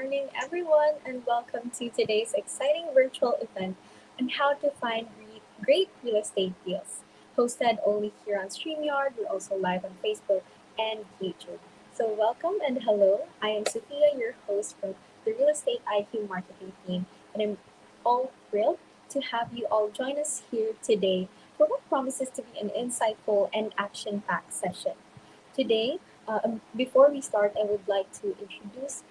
morning, everyone, and welcome to today's exciting virtual event on how to find great real estate deals. Hosted only here on StreamYard, we're also live on Facebook and YouTube. So, welcome and hello. I am Sophia, your host from the Real Estate IQ marketing team, and I'm all thrilled to have you all join us here today for what promises to be an insightful and action packed session. Today, before we start, I would like to introduce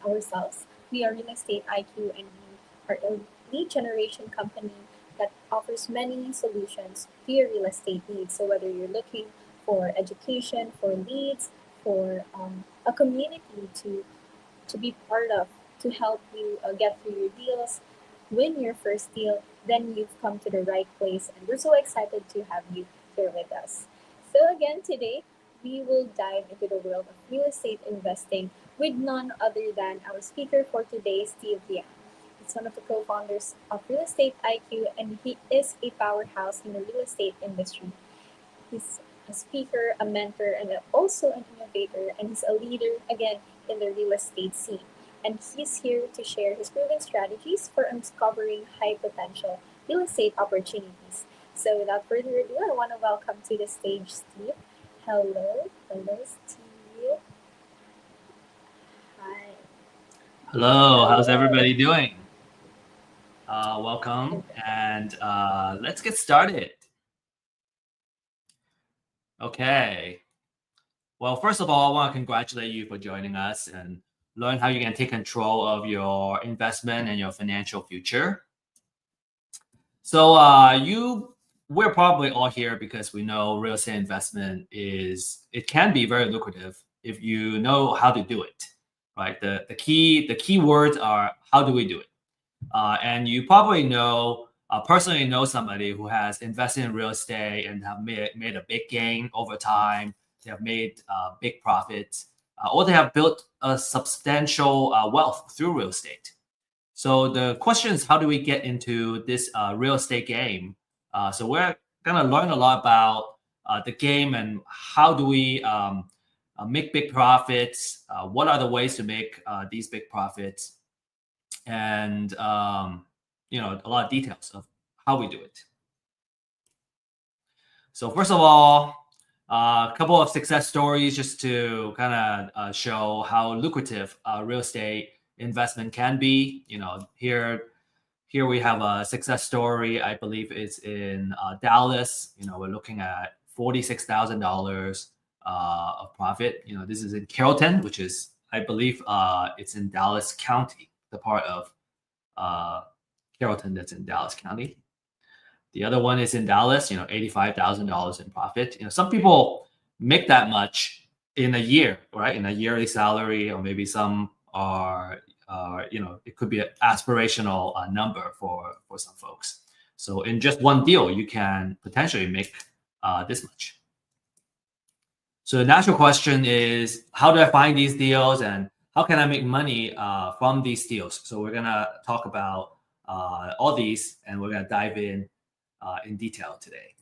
ourselves. We are Real Estate IQ, and we are a lead generation company that offers many solutions to your real estate needs. So whether you're looking for education, for leads, for a community to be part of, to help you get through your deals, win your first deal, then you've come to the right place. And we're so excited to have you here with us. So, again, today we will dive into the world of real estate investing with none other than our speaker for today, Steve Liang. He's one of the co founders of Real Estate IQ, and he is a powerhouse in the real estate industry. He's a speaker, a mentor, and also an innovator, and he's a leader, again, in the real estate scene. And he's here to share his proven strategies for uncovering high potential real estate opportunities. So, without further ado, I want to welcome to the stage Steve. Hello, Steve. Hi. Hello, how's Hello. everybody doing? Welcome, and let's get started. Okay. Well, first of all, I want to congratulate you for joining us and learn how you can take control of your investment and your financial future. So we're probably all here because we know real estate investment it can be very lucrative if you know how to do it, right? The key words are how do we do it? And you probably personally know somebody who has invested in real estate and have made a big gain over time. They have made big profits, or they have built a substantial wealth through real estate. So the question is, how do we get into this real estate game? So we're going to learn a lot about the game and how do we make big profits. What are the ways to make these big profits? And a lot of details of how we do it. So first of all, a couple of success stories just to kind of show how lucrative real estate investment can be. Here we have a success story. I believe it's in Dallas. We're looking at $46,000 of profit. This is in Carrollton, which is, I believe, it's in Dallas County, the part of Carrollton that's in Dallas County. The other one is in Dallas, $85,000 in profit. Some people make that much in a year, right? In a yearly salary, or maybe some are, it could be an aspirational number for some folks. So in just one deal, you can potentially make this much. So the natural question is, how do I find these deals and how can I make money from these deals? So we're going to talk about all these, and we're going to dive in detail today.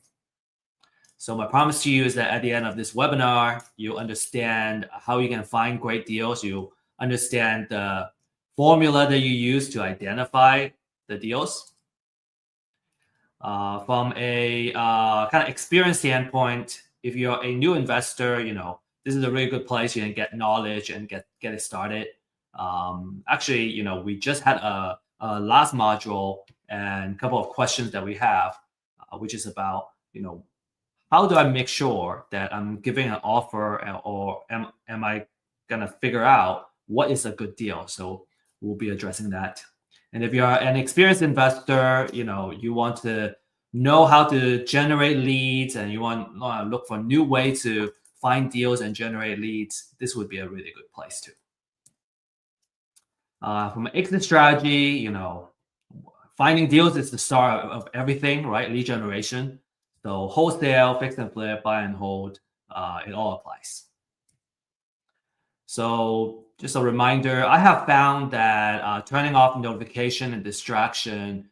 So my promise to you is that at the end of this webinar, you'll understand how you can find great deals. You'll understand the formula that you use to identify the deals. From a kind of experience standpoint, if you're a new investor, this is a really good place. You can get knowledge and get it started. Actually, we just had a last module and a couple of questions that we have, which is about, how do I make sure that I'm giving an offer, or am I gonna figure out what is a good deal? So we'll be addressing that. And if you're an experienced investor, you want to know how to generate leads and you want to look for new ways to find deals and generate leads, this would be a really good place too. From an exit strategy, finding deals is the start of everything, right? Lead generation. So wholesale, fix and flip, buy and hold, it all applies. So just a reminder, I have found that turning off notification and distraction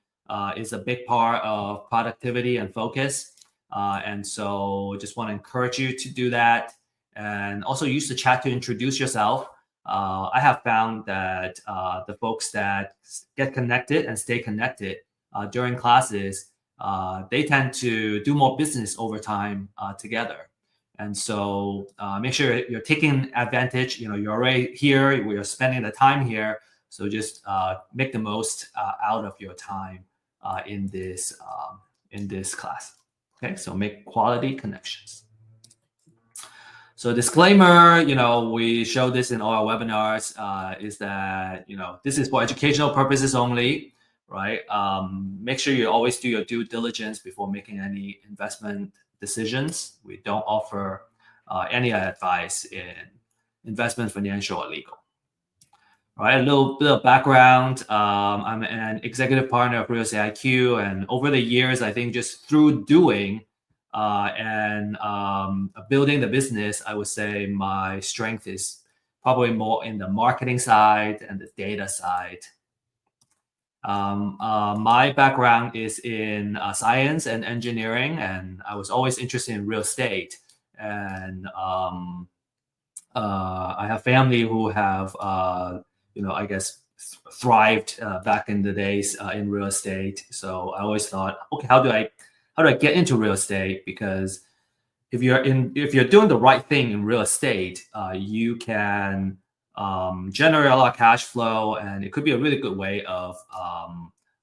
is a big part of productivity and focus. And so just want to encourage you to do that. And also use the chat to introduce yourself. I have found that the folks that get connected and stay connected during classes, they tend to do more business over time together. And so make sure you're taking advantage. You're already here. You're spending the time here. So just make the most out of your time in this class. Okay, so make quality connections. So disclaimer, we show this in all our webinars, is that, this is for educational purposes only, right? Make sure you always do your due diligence before making any investment decisions. We don't offer any advice in investment, financial, or legal. All right, a little bit of background. I'm an executive partner of Real Estate IQ, and over the years, I think just through doing and building the business, I would say my strength is probably more in the marketing side and the data side. My background is in science and engineering, and I was always interested in real estate. And I have family who have, I guess, thrived back in the days in real estate. So I always thought, okay, how do I get into real estate? Because if you're doing the right thing in real estate, you can generate a lot of cash flow, and it could be a really good way of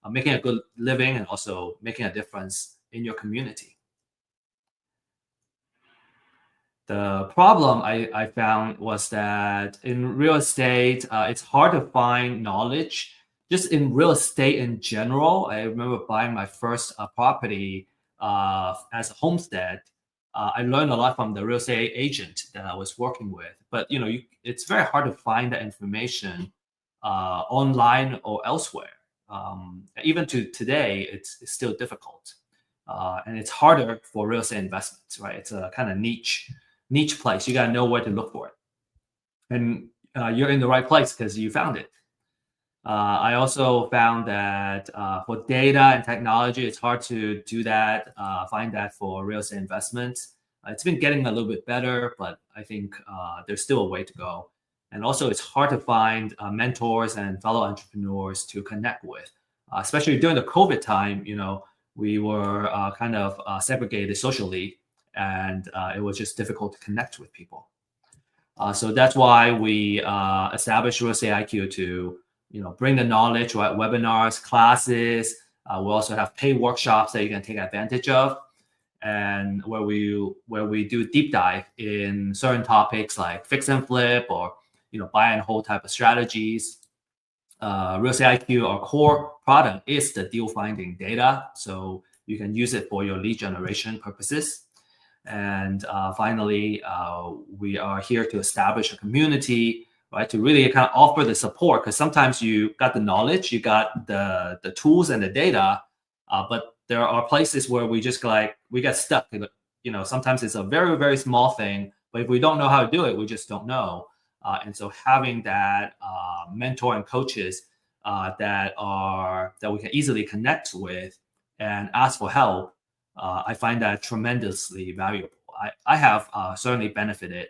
making a good living and also making a difference in your community. The problem I found was that in real estate, it's hard to find knowledge. Just in real estate in general, I remember buying my first property as a homestead. I learned a lot from the real estate agent that I was working with. But it's very hard to find that information online or elsewhere. Even to today, it's still difficult, and it's harder for real estate investments. Right? It's a kind of niche place. You got to know where to look for it, and you're in the right place because you found it. I also found that for data and technology, it's hard to do that, find that for real estate investments. It's been getting a little bit better, but I think there's still a way to go. And also, it's hard to find mentors and fellow entrepreneurs to connect with, especially during the COVID time. We were kind of segregated socially, and it was just difficult to connect with people. So that's why we established Real Estate IQ to bring the knowledge, right? Webinars, classes. We also have paid workshops that you can take advantage of, and where we do deep dive in certain topics like fix and flip or buy and hold type of strategies. Real Estate IQ, our core product, is the deal finding data, so you can use it for your lead generation purposes. And finally, we are here to establish a community, right, to really kind of offer the support, because sometimes you got the knowledge, you got the tools and the data, but there are places where we just we get stuck. Sometimes it's a very, very small thing, but if we don't know how to do it, we just don't know. And so having that mentor and coaches that we can easily connect with and ask for help, I find that tremendously valuable. I have certainly benefited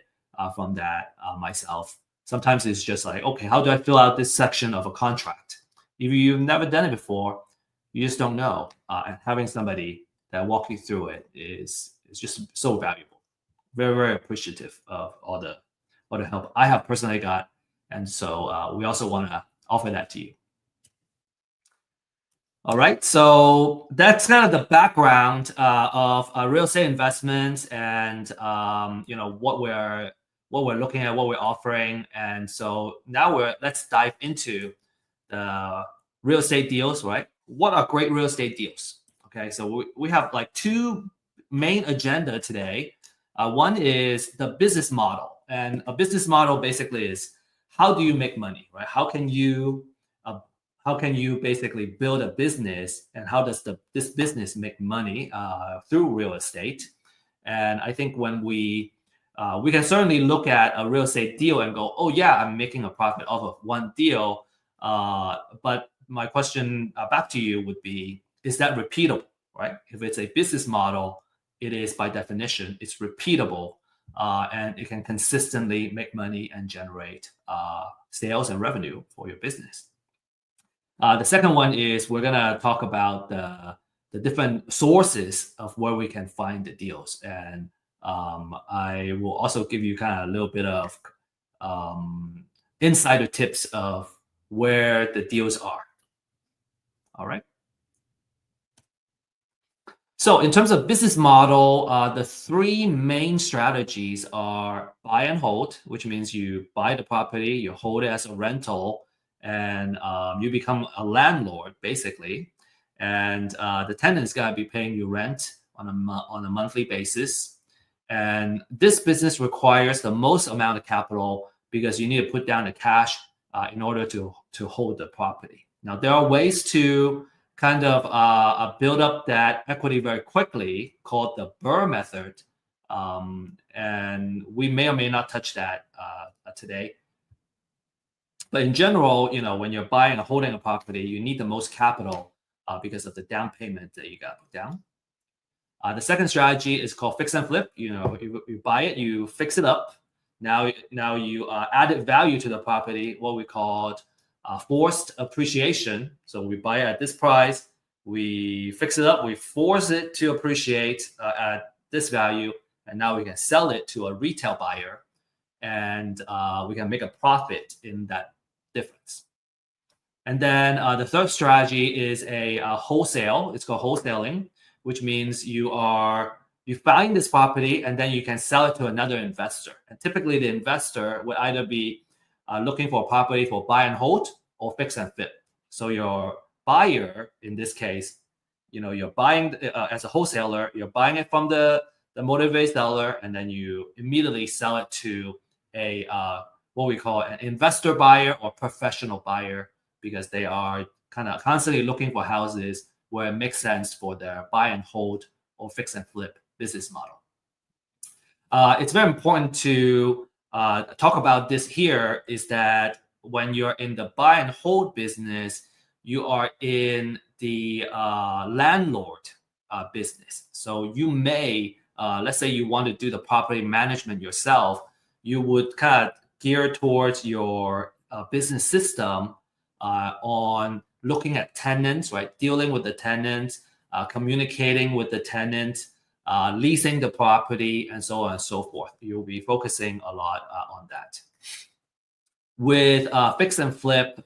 from that myself. Sometimes it's just like, okay, how do I fill out this section of a contract? If you've never done it before, you just don't know. And having somebody that walk you through it is just so valuable. Very, very appreciative of all the help I have personally got. And so we also want to offer that to you. All right, so that's kind of the background of real estate investments, and what we're looking at, what we're offering. And so now let's dive into the real estate deals, right? What are great real estate deals? Okay, so we have like two main agenda today. One is the business model, and a business model basically is how do you make money, right? How can you basically build a business, and how does this business make money through real estate? And I think when we can certainly look at a real estate deal and go, oh yeah, I'm making a profit off of one deal. But my question back to you would be, is that repeatable, right? If it's a business model, it is by definition, it's repeatable. and it can consistently make money and generate sales and revenue for your business. The second one is we're gonna talk about the different sources of where we can find the deals, and I will also give you kind of a little bit of insider tips of where the deals are. All right. So in terms of business model, the three main strategies are buy and hold, which means you buy the property, you hold it as a rental, and you become a landlord basically. And the tenant's gonna be paying you rent on a monthly basis. And this business requires the most amount of capital because you need to put down the cash in order to hold the property. Now there are ways to kind of build up that equity very quickly called the Burr method. And we may or may not touch that today. But in general, when you're buying or holding a property, you need the most capital because of the down payment that you got to put down. The second strategy is called fix and flip. You buy it, you fix it up. Now you added value to the property, what we called forced appreciation. So we buy it at this price, we fix it up, we force it to appreciate at this value, and now we can sell it to a retail buyer, and we can make a profit in that difference. And then the third strategy is a wholesale. It's called wholesaling, which means you find this property and then you can sell it to another investor. And typically the investor would either be looking for a property for buy and hold or fix and flip. So your buyer, in this case, you're buying as a wholesaler, you're buying it from the motivated seller, and then you immediately sell it to a what we call an investor buyer or professional buyer, because they are kind of constantly looking for houses where it makes sense for their buy and hold or fix and flip business model. It's very important to talk about this here, is that when you're in the buy and hold business, you are in the landlord business. So you may, let's say you want to do the property management yourself, you would kind of gear towards your business system on looking at tenants, right? Dealing with the tenants, communicating with the tenant, leasing the property, and so on and so forth. You'll be focusing a lot on that. With fix and flip,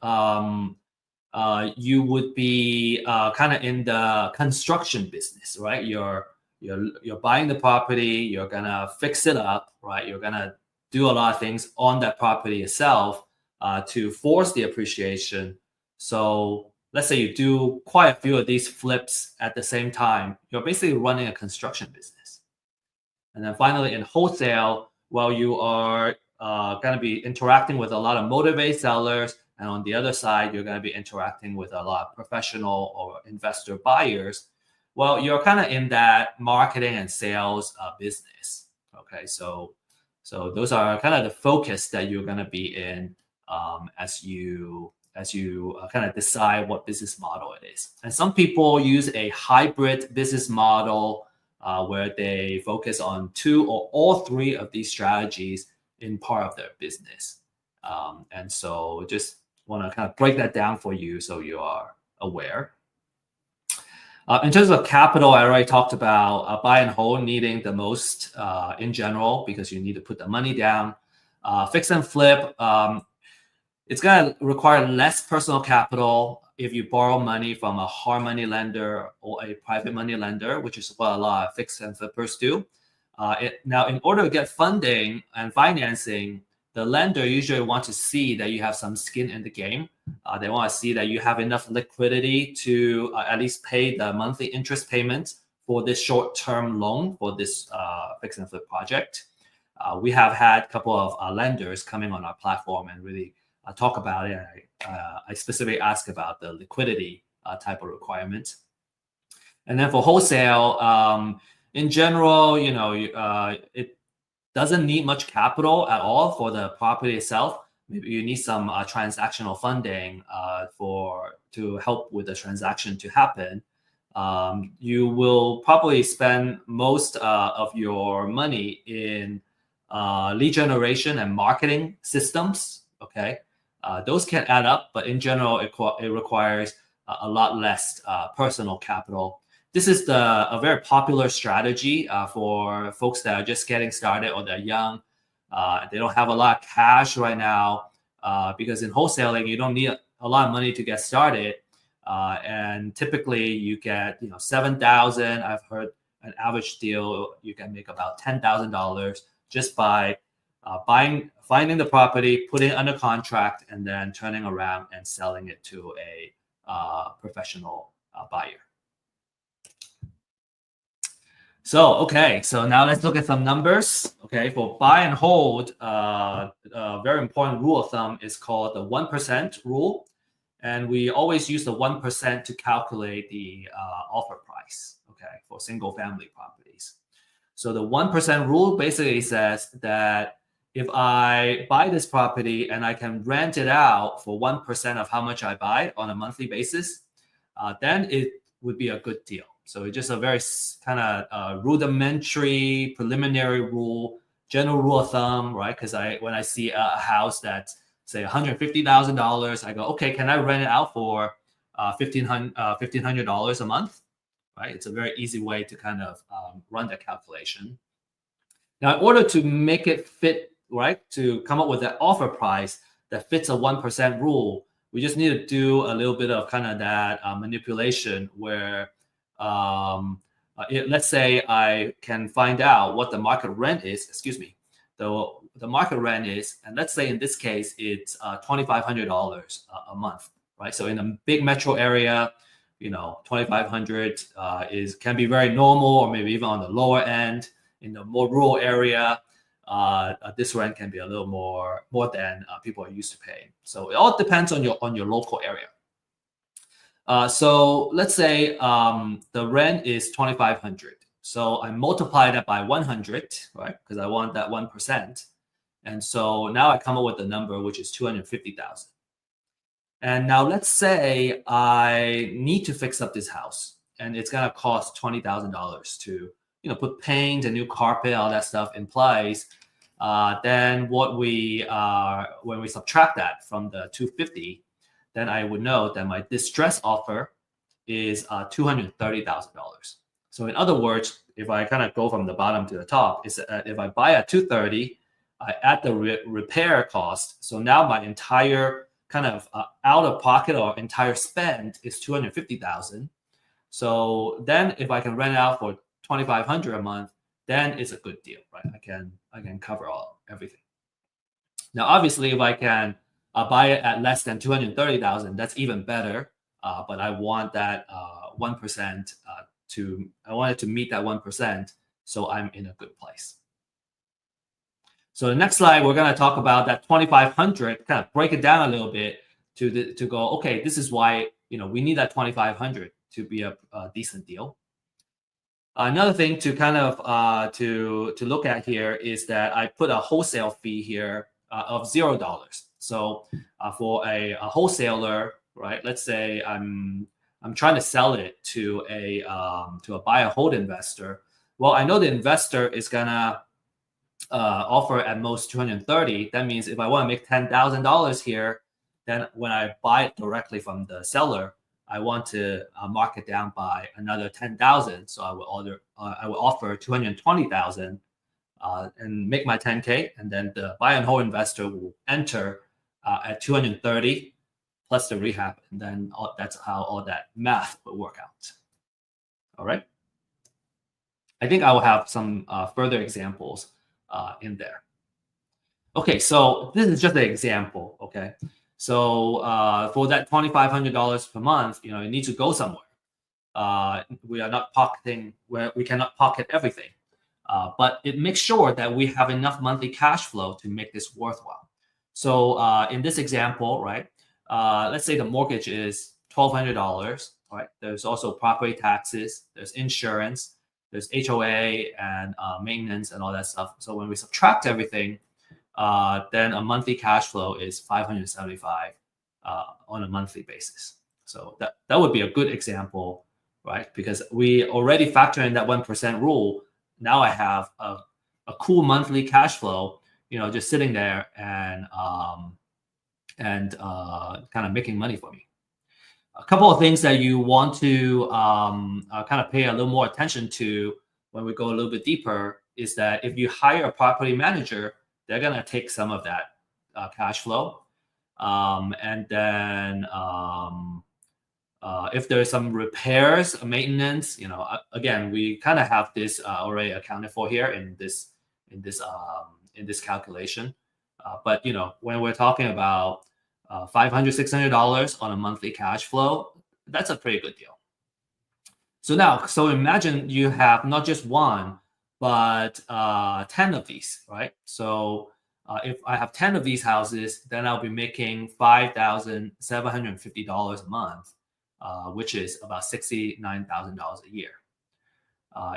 you would be kind of in the construction business, right? You're buying the property, you're gonna fix it up, right? You're gonna do a lot of things on that property itself to force the appreciation. So let's say you do quite a few of these flips at the same time, you're basically running a construction business. And then finally, in wholesale, well, you are going to be interacting with a lot of motivated sellers. And on the other side, you're going to be interacting with a lot of professional or investor buyers. Well, you're kind of in that marketing and sales business. Okay, so those are kind of the focus that you're going to be in as you kind of decide what business model it is. And some people use a hybrid business model where they focus on two or all three of these strategies in part of their business. And so just want to kind of break that down for you so you are aware. In terms of capital, I already talked about buy and hold needing the most in general, because you need to put the money down. Fix and flip, it's going to require less personal capital if you borrow money from a hard money lender or a private money lender, which is what a lot of fix and flippers do. Now, in order to get funding and financing, the lender usually wants to see that you have some skin in the game. They want to see that you have enough liquidity to at least pay the monthly interest payments for this short-term loan for this fix and flip project. We have had a couple of lenders coming on our platform and really talk about it. I specifically ask about the liquidity type of requirements. And then for wholesale, in general, it doesn't need much capital at all for the property itself. Maybe you need some transactional funding to help with the transaction to happen. You will probably spend most of your money in lead generation and marketing systems. Okay, those can add up, but in general, it requires a lot less personal capital. This is a very popular strategy for folks that are just getting started or they're young. They don't have a lot of cash right now because in wholesaling, you don't need a lot of money to get started. And typically you get 7,000. I've heard an average deal you can make about $10,000 just by finding the property, putting it under contract, and then turning around and selling it to a professional buyer. So now let's look at some numbers. Okay, for buy and hold, a very important rule of thumb is called the 1% rule. And we always use the 1% to calculate the offer price, okay, for single family properties. So the 1% rule basically says that if I buy this property and I can rent it out for 1% of how much I buy on a monthly basis, then it would be a good deal. So it's just a very kind of rudimentary, preliminary rule, general rule of thumb, right? Because when I see a house that's say $150,000, I go, okay, can I rent it out for $1,500 a month? Right? It's a very easy way to kind of run the calculation. Now, in order to make it fit, right, to come up with that offer price that fits a 1% rule, we just need to do a little bit of kind of that manipulation where let's say I can find out what the market rent is, the market rent is, and let's say in this case, it's $2,500 a month, right? So in a big metro area, $2,500 can be very normal, or maybe even on the lower end. In the more rural area, this rent can be a little more than people are used to paying. So it all depends on your local area. So let's say the rent is $2,500. So I multiply that by 100, right? Because I want that 1%. And so now I come up with a number which is 250,000. And now let's say I need to fix up this house, and it's gonna cost $20,000 to put paint, a new carpet, all that stuff in place. Then when we subtract that from the 250, then I would know that my distress offer is $230,000. So in other words, if I kind of go from the bottom to the top, is if I buy at 230, I add the repair cost. So now my entire kind of out of pocket or entire spend is 250,000. So then if I can rent out for 2,500 a month, then it's a good deal, right? I can cover everything. Now, obviously, if I can buy it at less than 230,000, that's even better. But I want that 1% I want it to meet that 1%, so I'm in a good place. So the next slide, we're going to talk about that 2,500, kind of break it down a little bit to go, okay, this is why we need that 2,500 to be a decent deal. Another thing to kind of to look at here is that I put a wholesale fee here of $0. So for a wholesaler, right? Let's say I'm trying to sell it to a buy and hold investor. Well, I know the investor is gonna offer at most 230. That means if I want to make $10,000 here, then when I buy it directly from the seller, I want to mark it down by another 10,000. So I will offer 220,000 and make my 10K, and then the buy and hold investor will enter at 230 plus the rehab, and then that's how all that math will work out. All right. I think I will have some further examples in there. Okay, so this is just an example. Okay, so for that $2,500 per month, it needs to go somewhere. We are not pocketing where we cannot pocket everything, but it makes sure that we have enough monthly cash flow to make this worthwhile. So in this example, right, let's say the mortgage is $1,200. Right, there's also property taxes, there's insurance, there's HOA and maintenance and all that stuff. So when we subtract everything, then a monthly cash flow is $575 on a monthly basis. So that would be a good example, right? Because we already factor in that 1% rule. Now I have a a cool monthly cash flow, just sitting there and kind of making money for me. A couple of things that you want to kind of pay a little more attention to when we go a little bit deeper is that if you hire a property manager, they're going to take some of that cash flow. And then if there's some repairs, maintenance, again, we kind of have this already accounted for here in this calculation. But when we're talking about $500, $600 on a monthly cash flow, that's a pretty good deal. So imagine you have not just one, but 10 of these, right? So if I have 10 of these houses, then I'll be making $5,750 a month, which is about $69,000 a year.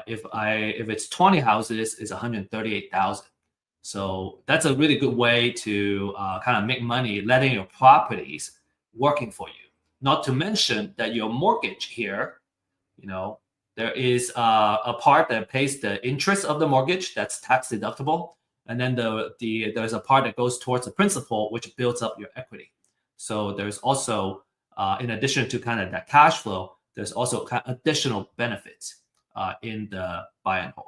If it's 20 houses, it's $138,000. So that's a really good way to kind of make money, letting your properties working for you. Not to mention that your mortgage here, there is a part that pays the interest of the mortgage that's tax deductible, and then there's a part that goes towards the principal, which builds up your equity. So there's also, in addition to kind of that cash flow, there's also kind of additional benefits in the buy and hold.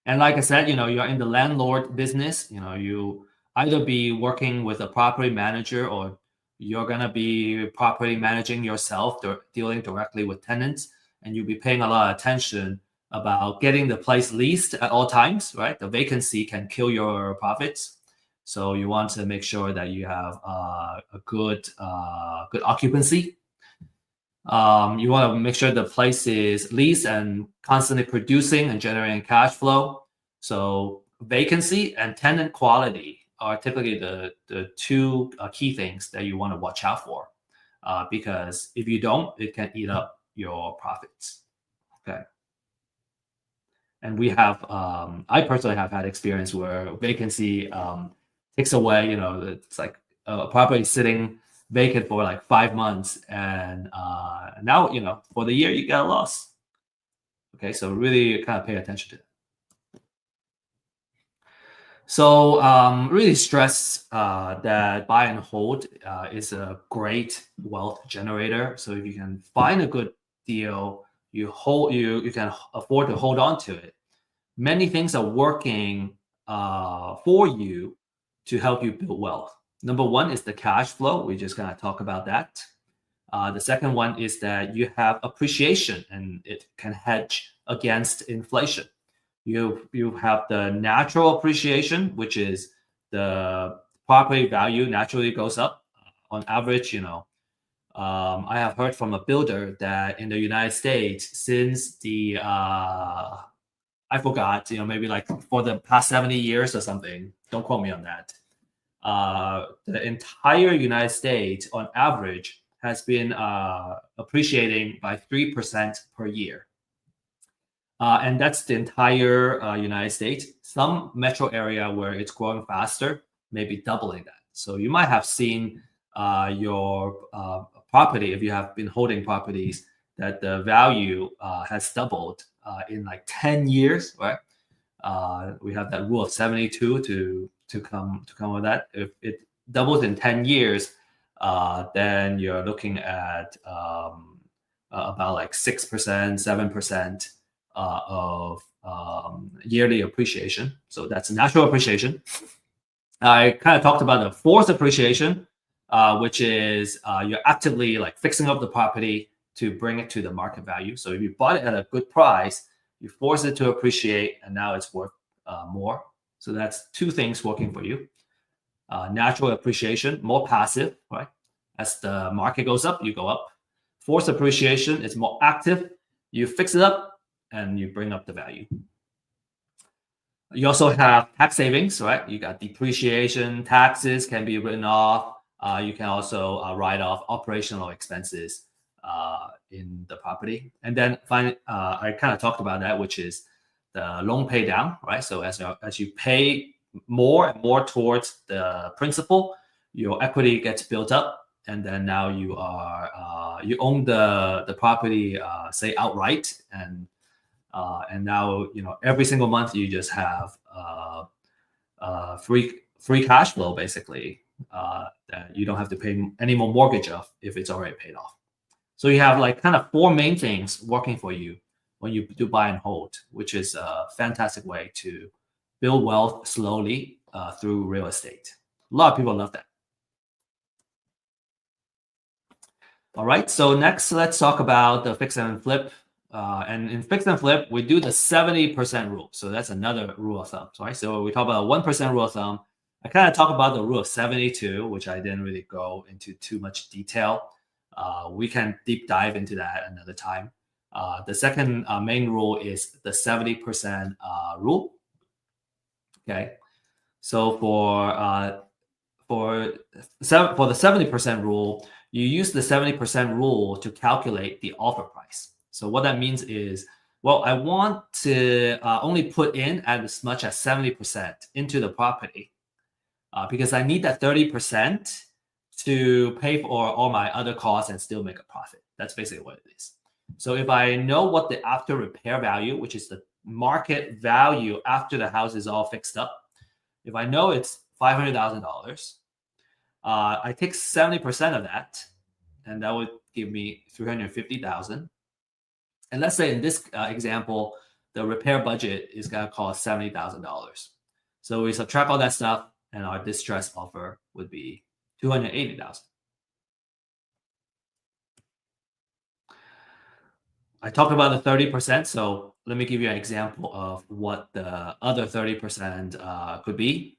And like I said, you're in the landlord business. You either be working with a property manager or you're going to be property managing yourself, dealing directly with tenants, and you'll be paying a lot of attention about getting the place leased at all times, right? The vacancy can kill your profits. So you want to make sure that you have a good occupancy. You want to make sure the place is leased and constantly producing and generating cash flow. So vacancy and tenant quality are typically the two key things that you want to watch out for, because if you don't, it can eat up your profits. Okay. And we have, I personally have had experience where vacancy takes away, it's like a property sitting vacant for like 5 months, and now for the year you get a loss. Okay, so really kind of pay attention to that. So really stress that buy and hold is a great wealth generator. So if you can find a good deal, you can afford to hold on to it. Many things are working for you to help you build wealth. Number one is the cash flow. We just kind of talk about that. The second one is that you have appreciation, and it can hedge against inflation. You have the natural appreciation, which is the property value naturally goes up. On average, I have heard from a builder that in the United States, since the I forgot, maybe like for the past 70 years or something, don't quote me on that. The entire United States, on average, has been appreciating by 3% per year. And that's the entire United States. Some metro area where it's growing faster, maybe doubling that. So you might have seen your property, if you have been holding properties, that the value has doubled in like 10 years, right? We have that rule of 72 to come with that. If it doubles in 10 years, then you're looking at about like 6%, 7% of yearly appreciation. So that's natural appreciation. I kind of talked about the forced appreciation, which is you're actively like fixing up the property to bring it to the market value. So if you bought it at a good price, you force it to appreciate, and now it's worth more. So that's two things working for you. Natural appreciation, more passive, right? As the market goes up, you go up. Forced appreciation is more active. You fix it up and you bring up the value. You also have tax savings, right? You got depreciation, taxes can be written off. You can also write off operational expenses in the property. And then finally, I kind of talked about that, which is the loan pay down, right? So as you pay more and more towards the principal, your equity gets built up, and then now you own the property, say outright, and And now, every single month you just have free cash flow, basically, that you don't have to pay any more mortgage of if it's already paid off. So you have like kind of four main things working for you when you do buy and hold, which is a fantastic way to build wealth slowly through real estate. A lot of people love that. All right, so next let's talk about the fix and flip. And in fix and flip, we do the 70% rule. So that's another rule of thumb, right? So we talk about 1% rule of thumb. I kind of talk about the rule of 72, which I didn't really go into too much detail. We can deep dive into that another time. The second main rule is the 70% rule. Okay, so for the 70% rule, you use the 70% rule to calculate the offer price. So what that means is, well, I want to only put in as much as 70% into the property because I need that 30% to pay for all my other costs and still make a profit. That's basically what it is. So if I know what the after repair value, which is the market value after the house is all fixed up, if I know it's $500,000, I take 70% of that, and that would give me $350,000. And let's say in this example, the repair budget is going to cost $70,000. So we subtract all that stuff, and our distress offer would be $280,000. I talked about the 30%, so let me give you an example of what the other 30% could be.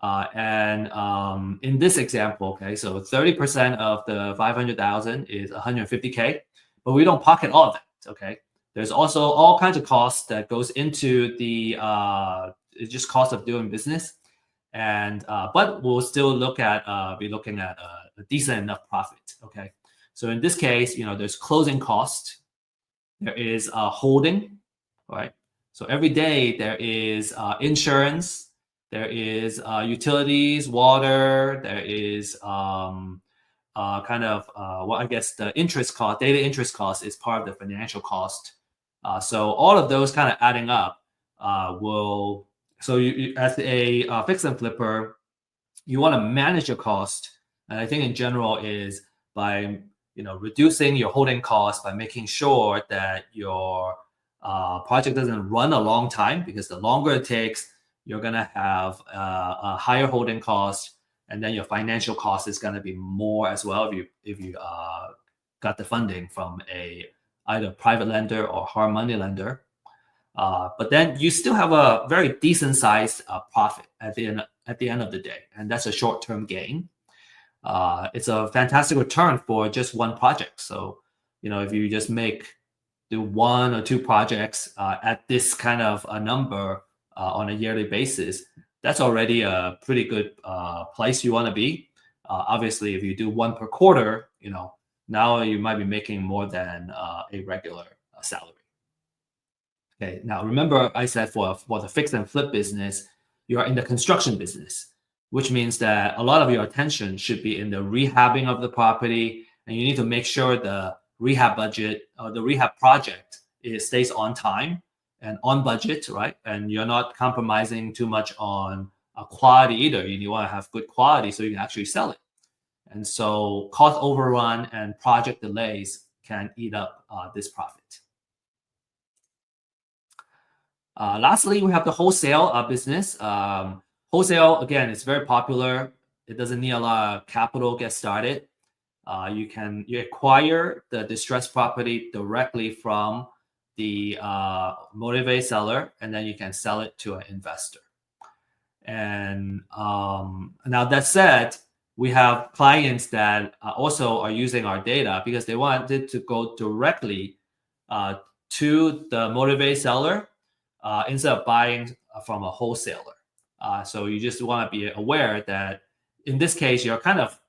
In this example, okay, so 30% of the 500,000 is 150K, but we don't pocket all of that, okay? There's also all kinds of costs that goes into the just cost of doing business, and but we'll still be looking at a decent enough profit, okay? So in this case, there's closing cost, there is holding, right? So every day there is insurance. There is utilities, water. There is I guess the interest cost, daily interest cost is part of the financial cost. So all of those kind of adding up will. So you as a fix and flipper, you want to manage your cost, and I think in general is by reducing your holding costs by making sure that your project doesn't run a long time, because the longer it takes, you're going to have a higher holding cost, and then your financial cost is going to be more as well if you got the funding from either private lender or hard money lender. But then you still have a very decent sized profit at the end of the day, and that's a short-term gain. It's a fantastic return for just one project. So if you just do one or two projects at this kind of a number on a yearly basis, that's already a pretty good place you want to be. Obviously, if you do one per quarter, now you might be making more than a regular salary. Okay, now remember I said for the fix and flip business, you are in the construction business, which means that a lot of your attention should be in the rehabbing of the property, and you need to make sure the rehab budget or the rehab project stays on time and on budget, right? And you're not compromising too much on quality either. You want to have good quality so you can actually sell it. And so cost overrun and project delays can eat up this profit. Lastly, we have the wholesale business. Wholesale, again, is very popular. It doesn't need a lot of capital to get started. You acquire the distressed property directly from the motivated seller, and then you can sell it to an investor. And now that said, we have clients that also are using our data because they wanted to go directly to the motivated seller instead of buying from a wholesaler. So you just want to be aware that in this case, you're kind of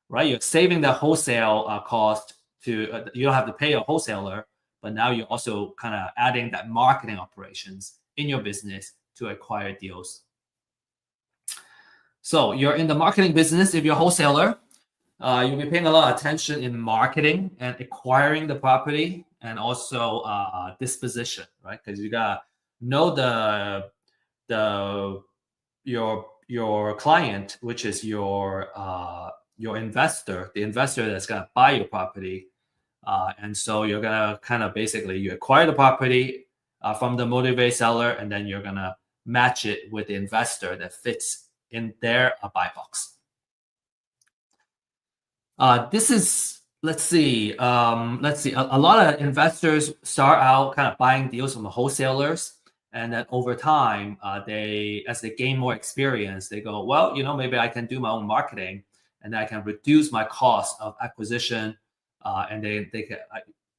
right. You're saving the wholesale cost to you don't have to pay a wholesaler, but now you're also kind of adding that marketing operations in your business to acquire deals. So you're in the marketing business. If you're a wholesaler, you'll be paying a lot of attention in marketing and acquiring the property. and also disposition, right? Because you gotta know the your client, which is your investor, the investor that's gonna buy your property, and so you're gonna kind of basically you acquire the property from the motivated seller, and then you're gonna match it with the investor that fits in their buy box. This is let's see. A lot of investors start out kind of buying deals from the wholesalers, and then over time, as they gain more experience, they go, well, maybe I can do my own marketing, and I can reduce my cost of acquisition, and they can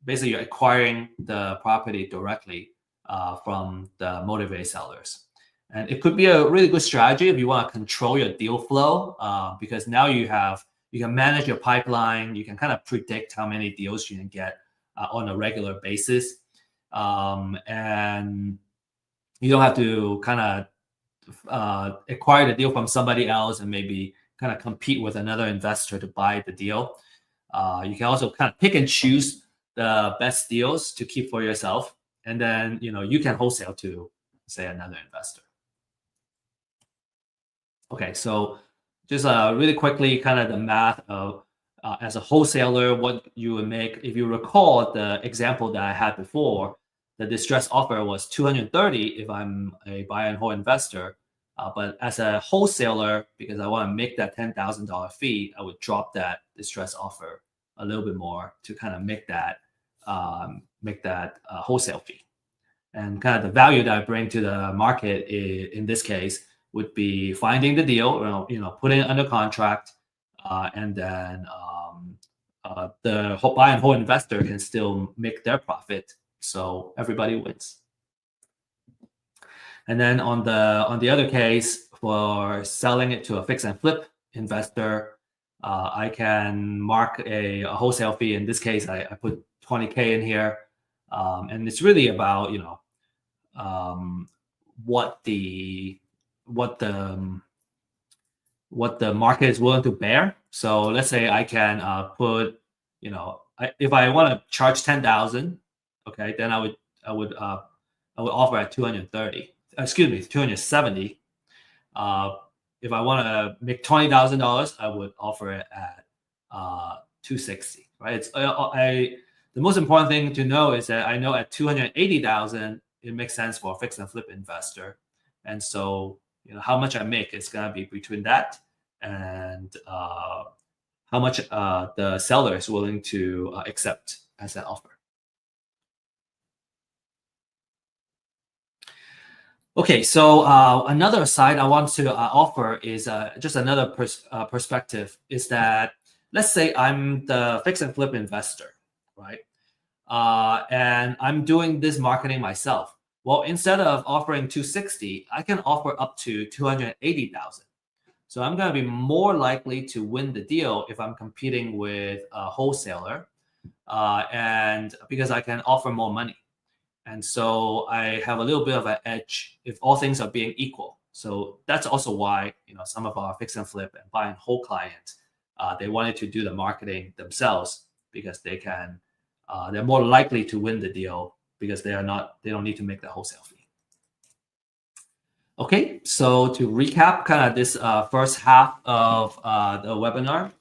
basically you're acquiring the property directly from the motivated sellers. And it could be a really good strategy if you want to control your deal flow, because now you can manage your pipeline. You can kind of predict how many deals you can get on a regular basis. And you don't have to kind of acquire the deal from somebody else and maybe kind of compete with another investor to buy the deal. You can also kind of pick and choose the best deals to keep for yourself. And then, you can wholesale to, say, another investor. Okay, so just really quickly, kind of the math of as a wholesaler, what you would make. If you recall the example that I had before, the distress offer was 230 if I'm a buy and hold investor. But as a wholesaler, because I want to make that $10,000 fee, I would drop that distress offer a little bit more to kind of make that wholesale fee. And kind of the value that I bring to the market in this case would be finding the deal, putting it under contract, and then the buy and hold investor can still make their profit, so everybody wins. And then on the other case, for selling it to a fix and flip investor, I can mark a wholesale fee. In this case, I put $20K in here, and it's really about what the market is willing to bear. So let's say I can put, if I want to charge 10,000, okay, then I would offer at 230. Excuse me, 270. If I want to make $20,000, I would offer it at 260. Right? It's the most important thing to know is that I know at 280,000 it makes sense for a fix and flip investor, and so how much I make is going to be between that and how much the seller is willing to accept as an offer. Okay, so another side I want to offer is just another perspective is that let's say I'm the fix and flip investor, right? And I'm doing this marketing myself. Well, instead of offering 260, I can offer up to 280,000. So I'm going to be more likely to win the deal if I'm competing with a wholesaler, and because I can offer more money. And so I have a little bit of an edge if all things are being equal. So that's also why some of our fix and flip and buy and hold clients, they wanted to do the marketing themselves because they're more likely to win the deal because they don't need to make the wholesale fee. Okay, so to recap kind of this first half of the webinar,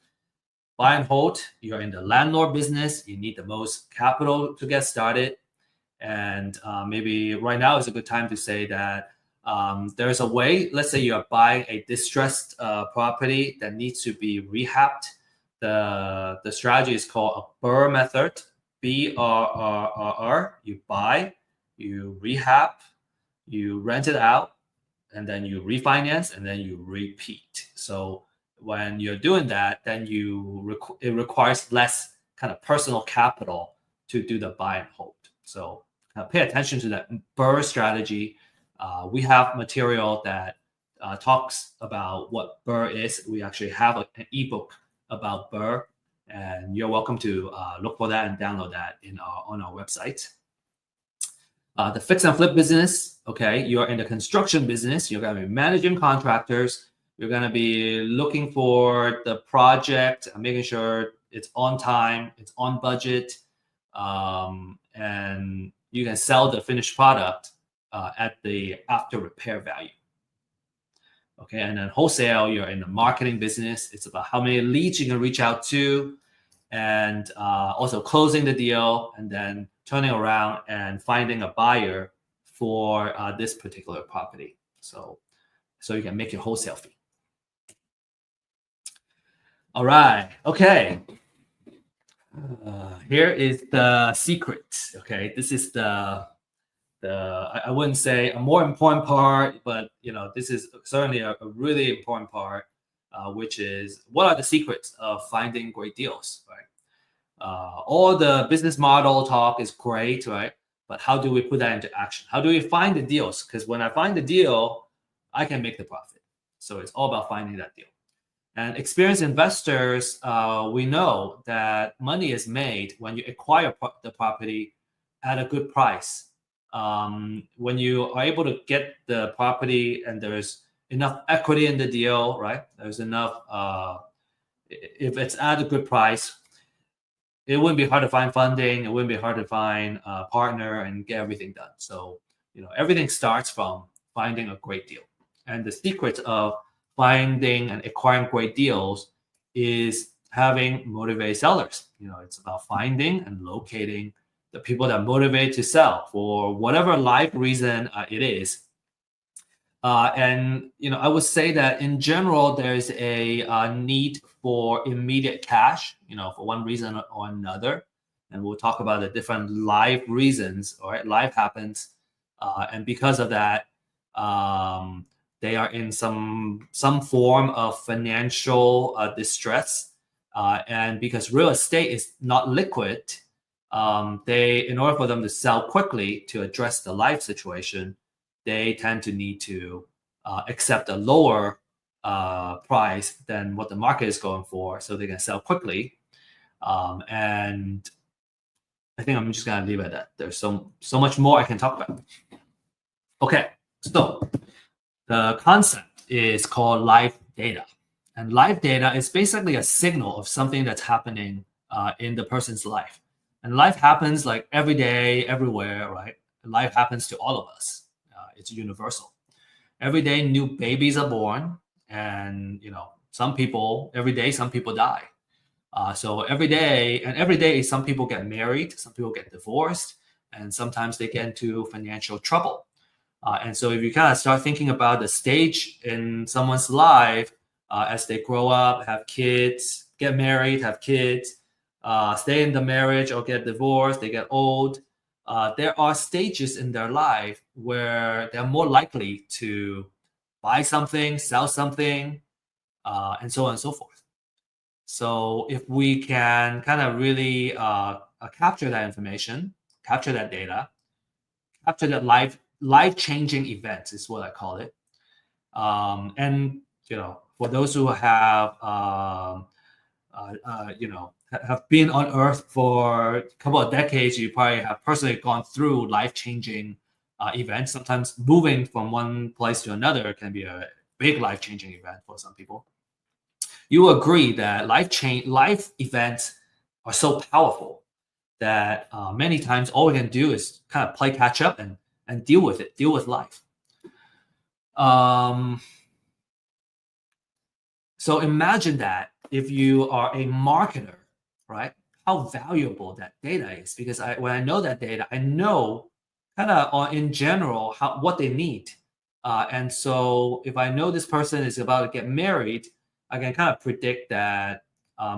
buy and hold, you're in the landlord business, you need the most capital to get started. And maybe right now is a good time to say that there's a way, let's say you're buying a distressed property that needs to be rehabbed. The strategy is called a BRRRR method, BRRRR. You buy, you rehab, you rent it out, and then you refinance, and then you repeat. So when you're doing that, then it requires less kind of personal capital to do the buy and hold. So pay attention to that BRRRR strategy. We have material that talks about what BRRRR is. We actually have an ebook about BRRRR, and you're welcome to look for that and download that on our website. The fix and flip business, okay, you're in the construction business. You're going to be managing contractors. You're going to be looking for the project, making sure it's on time, it's on budget, and you can sell the finished product at the after repair value. Okay, and then wholesale, you're in the marketing business. It's about how many leads you can reach out to, and also closing the deal, and then turning around and finding a buyer for this particular property. So you can make your wholesale fee. All right. Okay. Here is the secret. Okay, this is the I wouldn't say a more important part, but this is certainly a really important part, which is what are the secrets of finding great deals, right? All the business model talk is great, right? But how do we put that into action? How do we find the deals? Because when I find the deal, I can make the profit. So it's all about finding that deal. And experienced investors, we know that money is made when you acquire the property at a good price. When you are able to get the property and there's enough equity in the deal, right? There's enough, if it's at a good price, it wouldn't be hard to find funding. It wouldn't be hard to find a partner and get everything done. So, everything starts from finding a great deal. And the secret of finding and acquiring great deals is having motivated sellers. It's about finding and locating the people that motivate to sell for whatever life reason it is. And I would say that in general, there's a need for immediate cash, for one reason or another. And we'll talk about the different life reasons. All right, life happens, and because of that, they are in some form of financial distress. And because real estate is not liquid, in order for them to sell quickly to address the life situation, they tend to need to accept a lower price than what the market is going for, so they can sell quickly. And I think I'm just gonna leave it at that. There's so much more I can talk about. Okay, so the concept is called live data, and live data is basically a signal of something that's happening in the person's life. And life happens like every day, everywhere, right? Life happens to all of us. It's universal. Every day, new babies are born, and every day, some people die. So every day, some people get married, some people get divorced, and sometimes they get into financial trouble. And so if you kind of start thinking about the stage in someone's life as they grow up, have kids, get married, have kids, stay in the marriage or get divorced, they get old. There are stages in their life where they're more likely to buy something, sell something, and so on and so forth. So if we can kind of really capture that information, capture that data, capture that life-changing events is what I call it. And for those who have have been on Earth for a couple of decades, you probably have personally gone through life-changing events. Sometimes moving from one place to another can be a big life-changing event for some people. You agree that life events are so powerful that many times all we can do is kind of play catch up and deal with it, deal with life. So imagine that if you are a marketer, right? How valuable that data is, because when I know that data, I know kind of in general what they need. And so if I know this person is about to get married, I can kind of predict that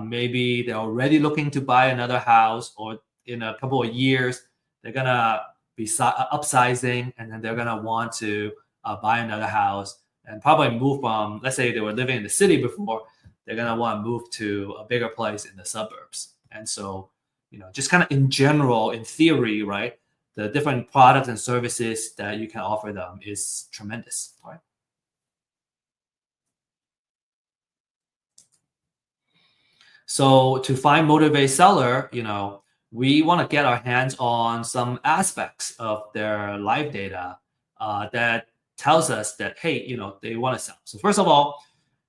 maybe they're already looking to buy another house, or in a couple of years, they're going to be upsizing, and then they're going to want to buy another house and probably move from, let's say they were living in the city before, they're going to want to move to a bigger place in the suburbs. And so, just kind of in general, in theory, right, the different products and services that you can offer them is tremendous, right? So to find motivated seller, we want to get our hands on some aspects of their live data that tells us that, hey, they want to sell. So first of all,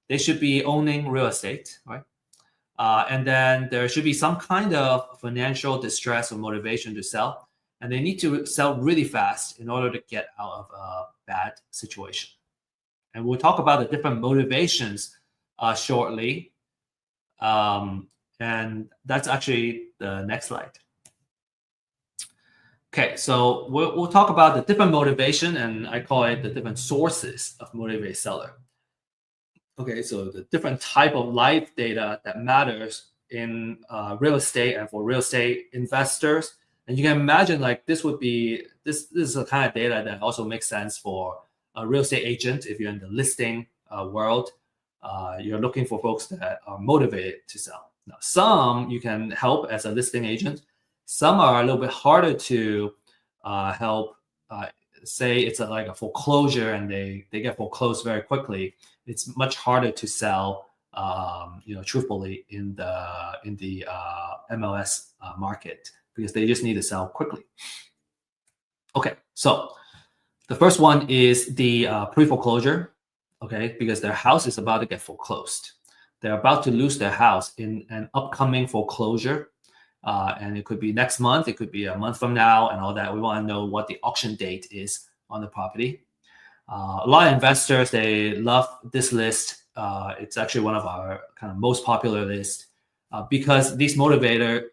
they should be owning real estate, right? And then there should be some kind of financial distress or motivation to sell. and they need to sell really fast in order to get out of a bad situation. And we'll talk about the different motivations shortly. And that's actually the next slide. Okay, so we'll talk about the different motivation, and I call it the different sources of motivated seller. Okay, so the different type of live data that matters in real estate and for real estate investors. And you can imagine like this is the kind of data that also makes sense for a real estate agent. If you're in the listing world, you're looking for folks that are motivated to sell. Now, some you can help as a listing agent. Some are a little bit harder to help. Say it's like a foreclosure and they get foreclosed very quickly. It's much harder to sell, truthfully in the MLS market because they just need to sell quickly. Okay, so the first one is the pre-foreclosure. Okay, because their house is about to get foreclosed. They're about to lose their house in an upcoming foreclosure. And it could be next month, it could be a month from now, and all that. We want to know what the auction date is on the property. A lot of investors, they love this list. It's actually one of our kind of most popular lists because these motivated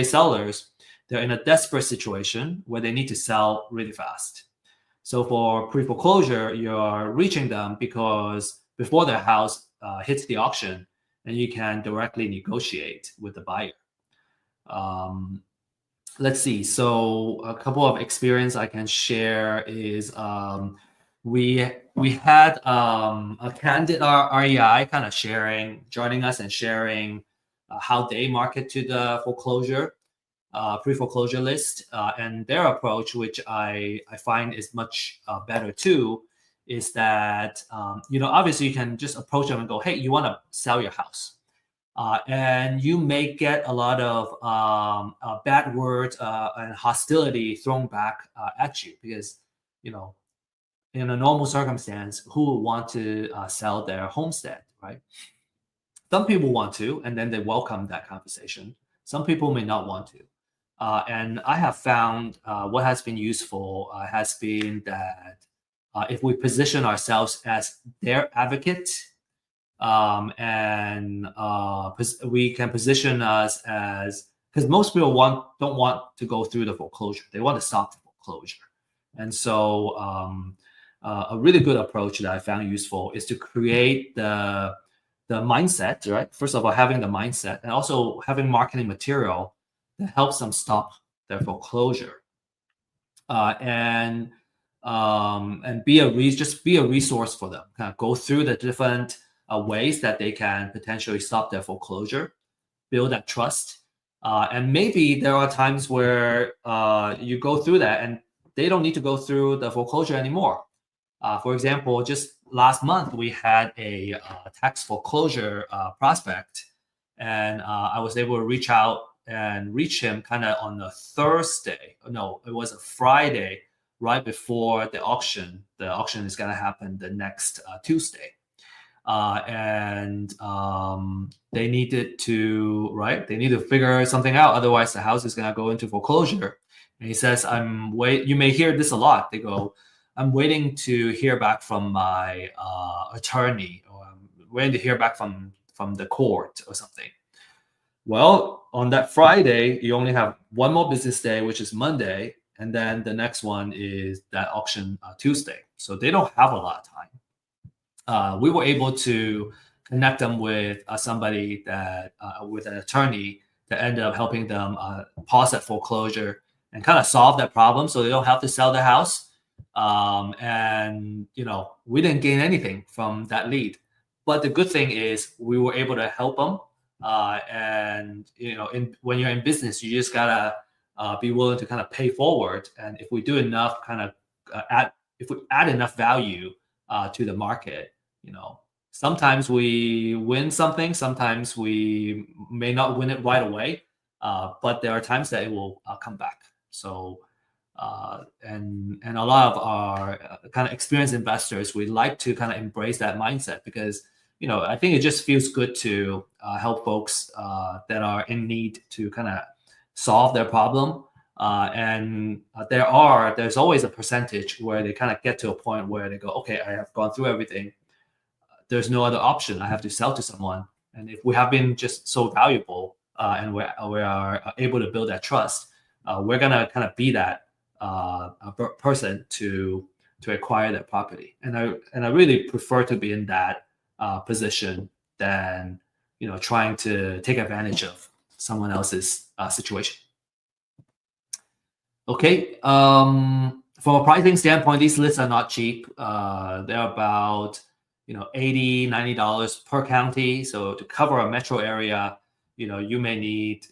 sellers, they're in a desperate situation where they need to sell really fast. So for pre-foreclosure, you're reaching them because before their house hits the auction, and you can directly negotiate with the buyer. Let's see. So a couple of experience I can share is we had a candid REI kind of joining us and sharing how they market to the foreclosure pre-foreclosure list, and their approach, which I find is much better too, is that obviously you can just approach them and go, hey, you want to sell your house. And you may get a lot of bad words and hostility thrown back at you because, in a normal circumstance, who would want to sell their homestead, right? Some people want to, and then they welcome that conversation. Some people may not want to. And I have found what has been useful has been that if we position ourselves as their advocate, we can position us as, because most people don't want to go through the foreclosure. They want to stop the foreclosure. And so a really good approach that I found useful is to create the mindset, right? First of all, having the mindset and also having marketing material that helps them stop their foreclosure. And be a resource for them. Kind of go through the different ways that they can potentially stop their foreclosure, build that trust. And maybe there are times where you go through that and they don't need to go through the foreclosure anymore. For example, just last month, we had a tax foreclosure prospect, and I was able to reach out and reach him kind of on a Thursday. No, it was a Friday right before the auction. The auction is going to happen the next Tuesday. And they needed to figure something out. Otherwise, the house is going to go into foreclosure. And he says, you may hear this a lot. They go, I'm waiting to hear back from my attorney, or I'm waiting to hear back from the court or something. Well, on that Friday, you only have one more business day, which is Monday. And then the next one is that auction Tuesday. So they don't have a lot of time. We were able to connect them with somebody that, with an attorney that ended up helping them pause that foreclosure and kind of solve that problem so they don't have to sell the house. And, we didn't gain anything from that lead. But the good thing is we were able to help them. When you're in business, you just gotta be willing to kind of pay forward. And if we do enough, if we add enough value to the market, sometimes we win something, sometimes we may not win it right away, but there are times that it will come back. So, and a lot of our kind of experienced investors, we like to kind of embrace that mindset because I think it just feels good to help folks that are in need to kind of solve their problem. And there's always a percentage where they kind of get to a point where they go, okay, I have gone through everything. There's no other option. I have to sell to someone. And if we have been just so valuable and we are able to build that trust, we're gonna kind of be that person to acquire that property. And I really prefer to be in that position than trying to take advantage of someone else's situation. Okay. From a pricing standpoint, these lists are not cheap. They're about $80, $90 per county. So to cover a metro area, you may need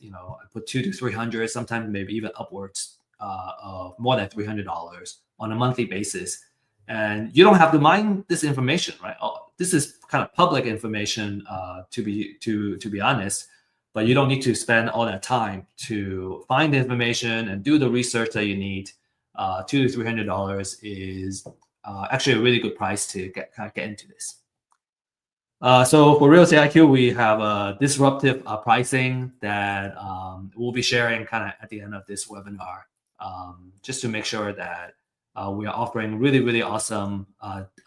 put $200 to $300, sometimes maybe even upwards of more than $300 on a monthly basis. And you don't have to mine this information, right? This is kind of public information, to be honest. But you don't need to spend all that time to find the information and do the research that you need. $200 to $300 is actually a really good price to get into this. So for Real Estate IQ, we have a disruptive pricing that we'll be sharing kind of at the end of this webinar, just to make sure that we are offering really, really awesome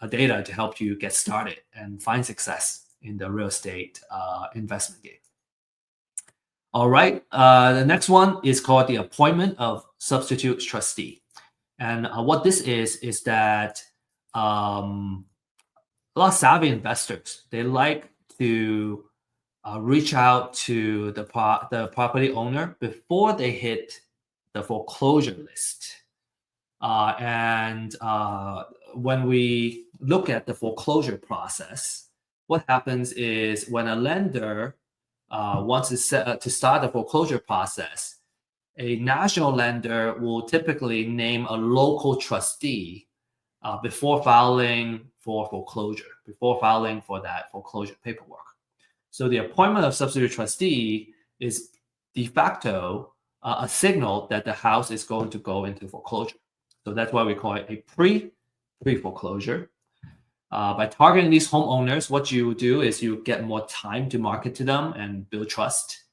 data to help you get started and find success in the real estate investment game. All right, the next one is called the appointment of substitute trustee. And what this is that a lot of savvy investors, they like to reach out to the property owner before they hit the foreclosure list. And when we look at the foreclosure process, what happens is when a lender wants to start the foreclosure process, a national lender will typically name a local trustee before filing for foreclosure, before filing for that foreclosure paperwork. So the appointment of substitute trustee is de facto a signal that the house is going to go into foreclosure. So that's why we call it a pre-foreclosure. By targeting these homeowners, what you do is you get more time to market to them and build trust.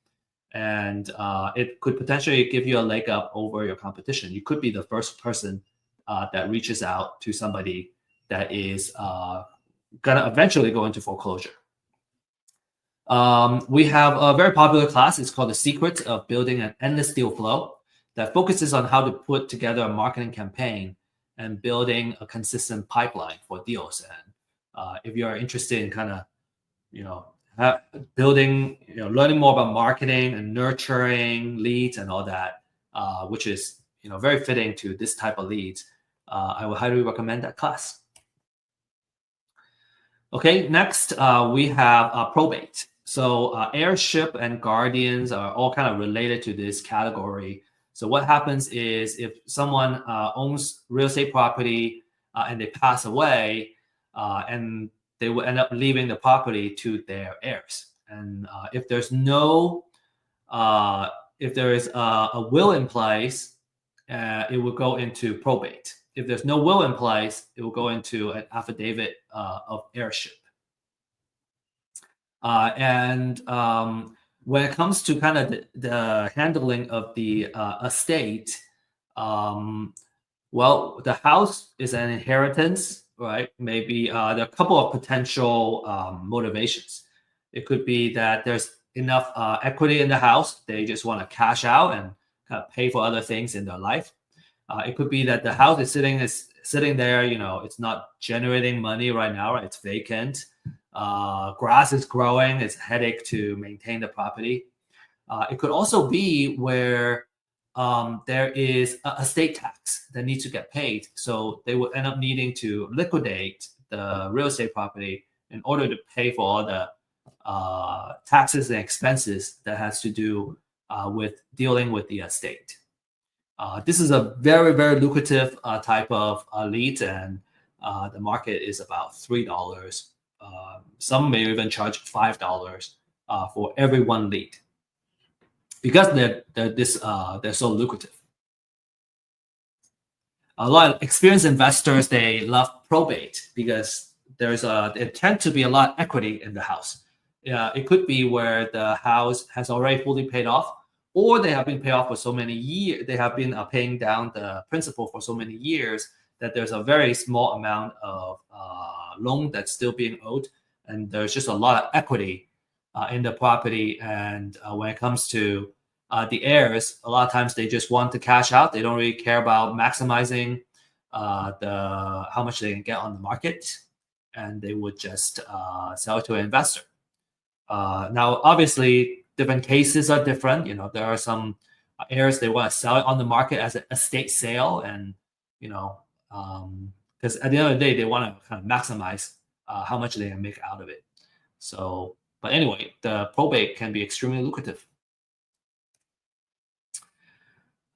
And it could potentially give you a leg up over your competition. You could be the first person that reaches out to somebody that is going to eventually go into foreclosure. We have a very popular class. It's called The Secret of Building an Endless Deal Flow, that focuses on how to put together a marketing campaign and building a consistent pipeline for deals. And if you're interested in kind of, building, learning more about marketing and nurturing leads and all that, which is, very fitting to this type of leads, I would highly recommend that class. Okay, next we have probate. So heirship and guardians are all kind of related to this category. So what happens is if someone owns real estate property and they pass away, and they will end up leaving the property to their heirs. And if there's if there is a will in place, it will go into probate. If there's no will in place, it will go into an affidavit of heirship. And when it comes to kind of the handling of the estate, well, the house is an inheritance, right? Maybe there are a couple of potential motivations. It could be that there's enough equity in the house. They just want to cash out and kind of pay for other things in their life. It could be that the house is sitting there, it's not generating money right now, right? It's vacant. Grass is growing. It's a headache to maintain the property. It could also be where there is a estate tax that needs to get paid. So they will end up needing to liquidate the real estate property in order to pay for all the taxes and expenses that has to do with dealing with the estate. This is a very, very lucrative type of lead, and the market is about $3. Some may even charge $5 for every one lead, because they're so lucrative. A lot of experienced investors, they love probate because there tend to be a lot of equity in the house. It could be where the house has already fully paid off, or they have been paid off for so many years. They have been paying down the principal for so many years that there's a very small amount of loan that's still being owed, and there's just a lot of equity in the property. And when it comes to the heirs, a lot of times they just want to cash out. They don't really care about maximizing the how much they can get on the market, and they would just sell it to an investor. Now, obviously, different cases are different. There are some heirs they want to sell it on the market as an estate sale, and because at the end of the day, they want to kind of maximize how much they can make out of it. So, but anyway, the probate can be extremely lucrative.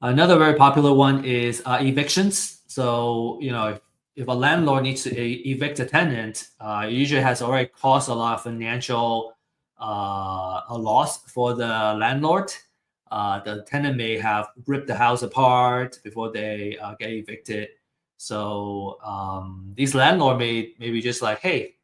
Another very popular one is evictions. So, if a landlord needs to evict a tenant, it usually has already caused a lot of financial a loss for the landlord. The tenant may have ripped the house apart before they get evicted. So these landlord may be just like, hey,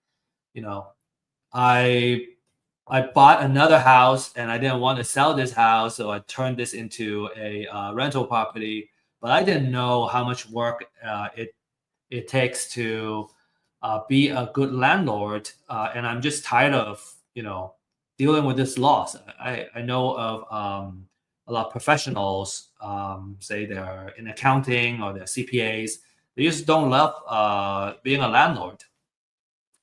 I bought another house and I didn't want to sell this house, so I turned this into a rental property. But I didn't know how much work it takes to be a good landlord, and I'm just tired of dealing with this loss. I know of a lot of professionals, say they're in accounting or they're CPAs. They just don't love being a landlord,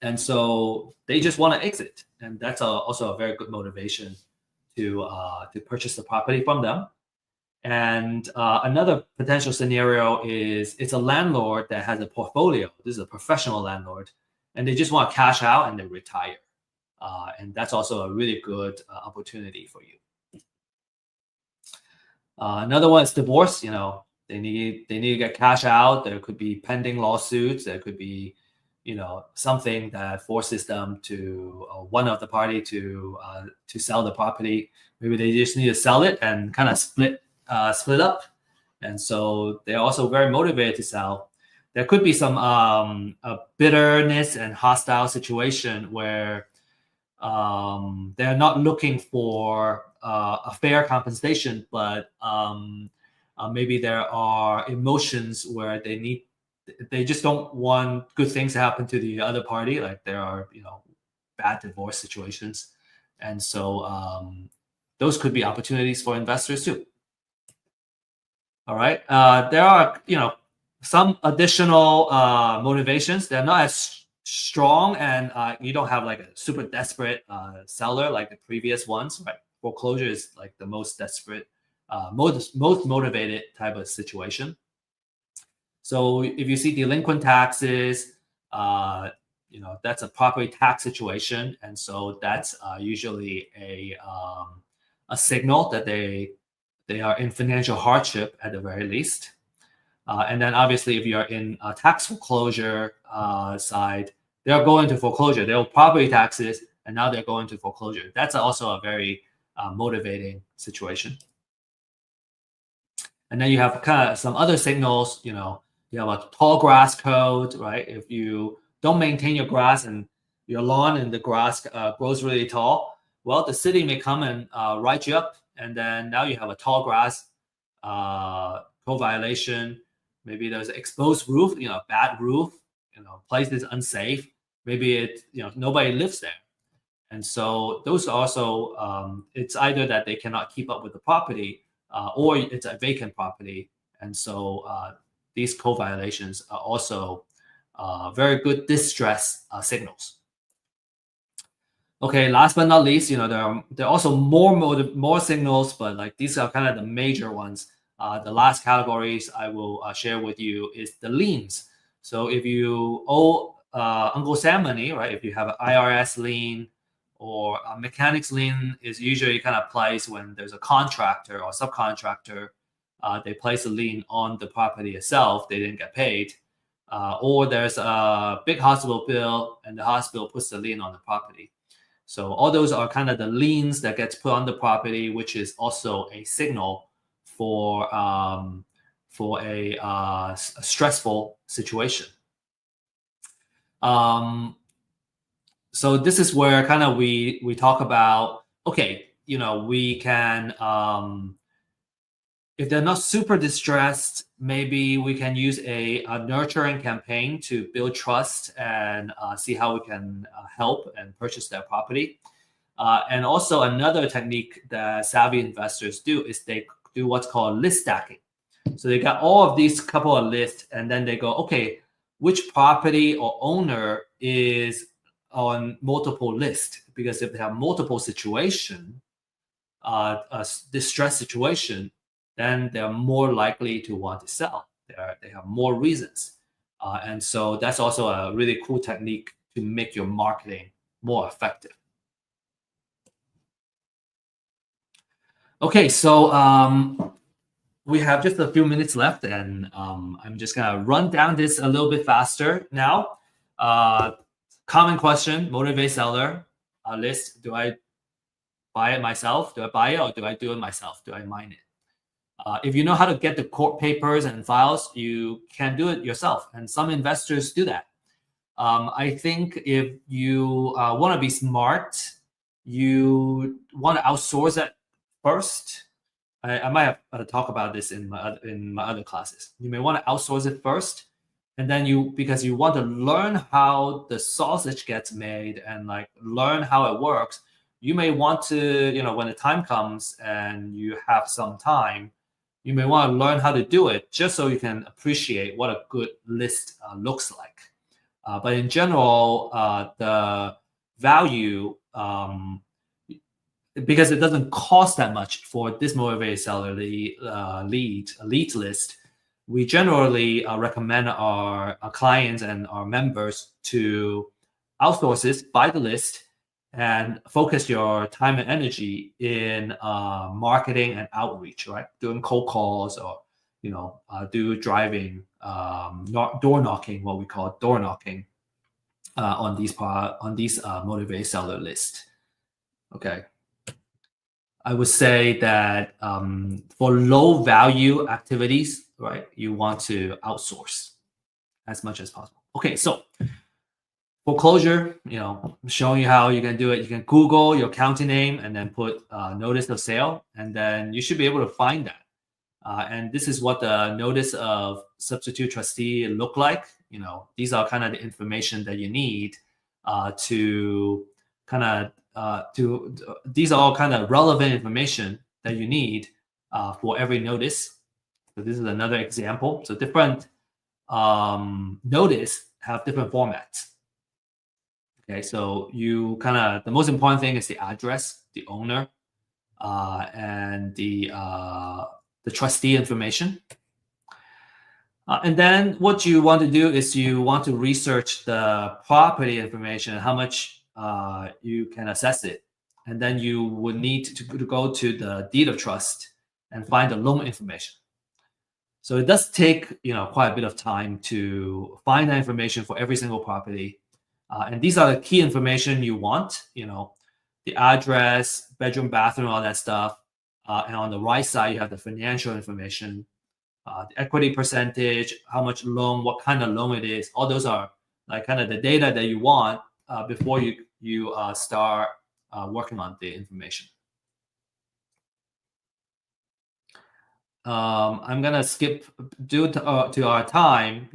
and so they just want to exit, and that's also a very good motivation to purchase the property from them. And another potential scenario is it's a landlord that has a portfolio. This is a professional landlord, and they just want to cash out and they retire. And that's also a really good opportunity for you. Another one is divorce. They need to get cash out. There could be pending lawsuits. There could be something that forces them to one of the party to sell the property. Maybe they just need to sell it and kind of split up, and so they're also very motivated to sell. There could be some bitterness and hostile situation where they're not looking for a fair compensation, but maybe there are emotions where they just don't want good things to happen to the other party. Like there are bad divorce situations, and so those could be opportunities for investors too. All right. There are, some additional motivations. They're not as strong, and you don't have like a super desperate seller like the previous ones. Right. Foreclosure is like the most desperate, most motivated type of situation. So if you see delinquent taxes, that's a property tax situation, and so that's usually a signal that they are in financial hardship at the very least. And then obviously, if you're in a tax foreclosure side, they're going to foreclosure. They owe property taxes, and now they're going to foreclosure. That's also a very motivating situation. And then you have kind of some other signals. You have a tall grass code, right? If you don't maintain your grass and your lawn and the grass grows really tall, well, the city may come and write you up, and then now you have a tall grass code violation. Maybe there's an exposed roof, bad roof, place is unsafe. Maybe it, nobody lives there. And so those also, it's either that they cannot keep up with the property or it's a vacant property. And so these code violations are also very good distress signals. Okay, last but not least, there are also more signals, but like these are kind of the major ones. The last categories I will share with you is the liens. So if you owe Uncle Sam money, right? If you have an IRS lien or a mechanics lien, is usually kind of placed when there's a contractor or subcontractor. They place a lien on the property itself. They didn't get paid. Or there's a big hospital bill and the hospital puts the lien on the property. So all those are kind of the liens that gets put on the property, which is also a signal for a stressful situation. So this is where kind of we talk about, okay, we can If they're not super distressed, maybe we can use a nurturing campaign to build trust and see how we can help and purchase their property. And also another technique that savvy investors do is they do what's called list stacking. So they got all of these couple of lists, and then they go, okay, which property or owner is on multiple lists? Because if they have multiple situation, distress situation, then they're more likely to want to sell. They have more reasons. And so that's also a really cool technique to make your marketing more effective. Okay, so we have just a few minutes left, and I'm just gonna run down this a little bit faster now. Common question: motivate seller list. Do I buy it myself? Do I buy it, or do I do it myself? Do I mine it? If you know how to get the court papers and files, you can do it yourself, and some investors do that. I think if you want to be smart, you want to outsource it first. I might have talk about this in my other classes. You may want to outsource it first, and then because you want to learn how the sausage gets made and like learn how it works. You may want to, when the time comes and you have some time, you may want to learn how to do it just so you can appreciate what a good list looks like. But in general, the value, because it doesn't cost that much for this motivated seller lead list, we generally recommend our clients and our members to outsource this, buy the list, and focus your time and energy in marketing and outreach, right? Doing cold calls or do driving, door knocking, what we call door knocking, on these motivated seller list. Okay. I would say that for low value activities, right, you want to outsource as much as possible. Okay, so foreclosure, showing you how you can do it. You can Google your county name and then put notice of sale, and then you should be able to find that. And this is what the notice of substitute trustee look like. These are kind of the information that you need to kind of these are all kind of relevant information that you need for every notice. So this is another example. So different notice have different formats. Okay, so the most important thing is the address, the owner, and the trustee information. And then what you want to do is you want to research the property information, how much you can assess it. And then you would need to go to the deed of trust and find the loan information. So it does take quite a bit of time to find that information for every single property. And these are the key information you want, the address, bedroom, bathroom, all that stuff. And on the right side, you have the financial information, the equity percentage, how much loan, what kind of loan it is. All those are like kind of the data that you want before you start working on the information. I'm gonna skip due to our time.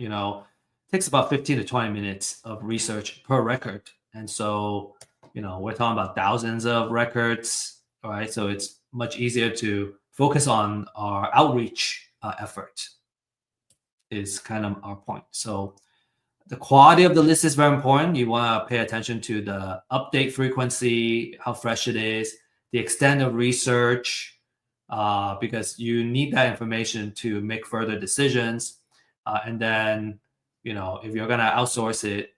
Takes about 15 to 20 minutes of research per record, and so we're talking about thousands of records. All right, so it's much easier to focus on our outreach effort. Is kind of our point. So the quality of the list is very important. You want to pay attention to the update frequency, how fresh it is, the extent of research, because you need that information to make further decisions. And then, if you're going to outsource it,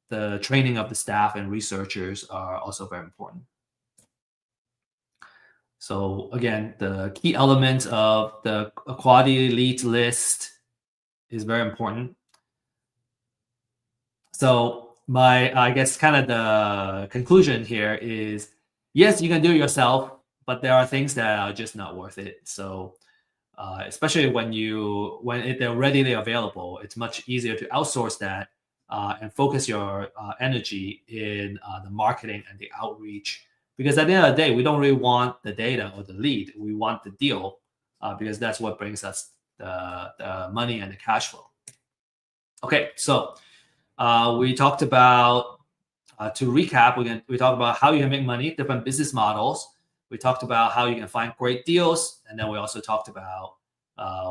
the training of the staff and researchers are also very important. So again, the key elements of the quality lead list is very important. So I guess kind of the conclusion here is, yes, you can do it yourself, but there are things that are just not worth it. So especially when they're readily available, it's much easier to outsource that and focus your energy in the marketing and the outreach. Because at the end of the day, we don't really want the data or the lead. We want the deal. because that's what brings us the money and the cash flow. Okay, so we talked about, to recap, we talked about how you can make money, different business models. We talked about how you can find great deals, and then we also talked about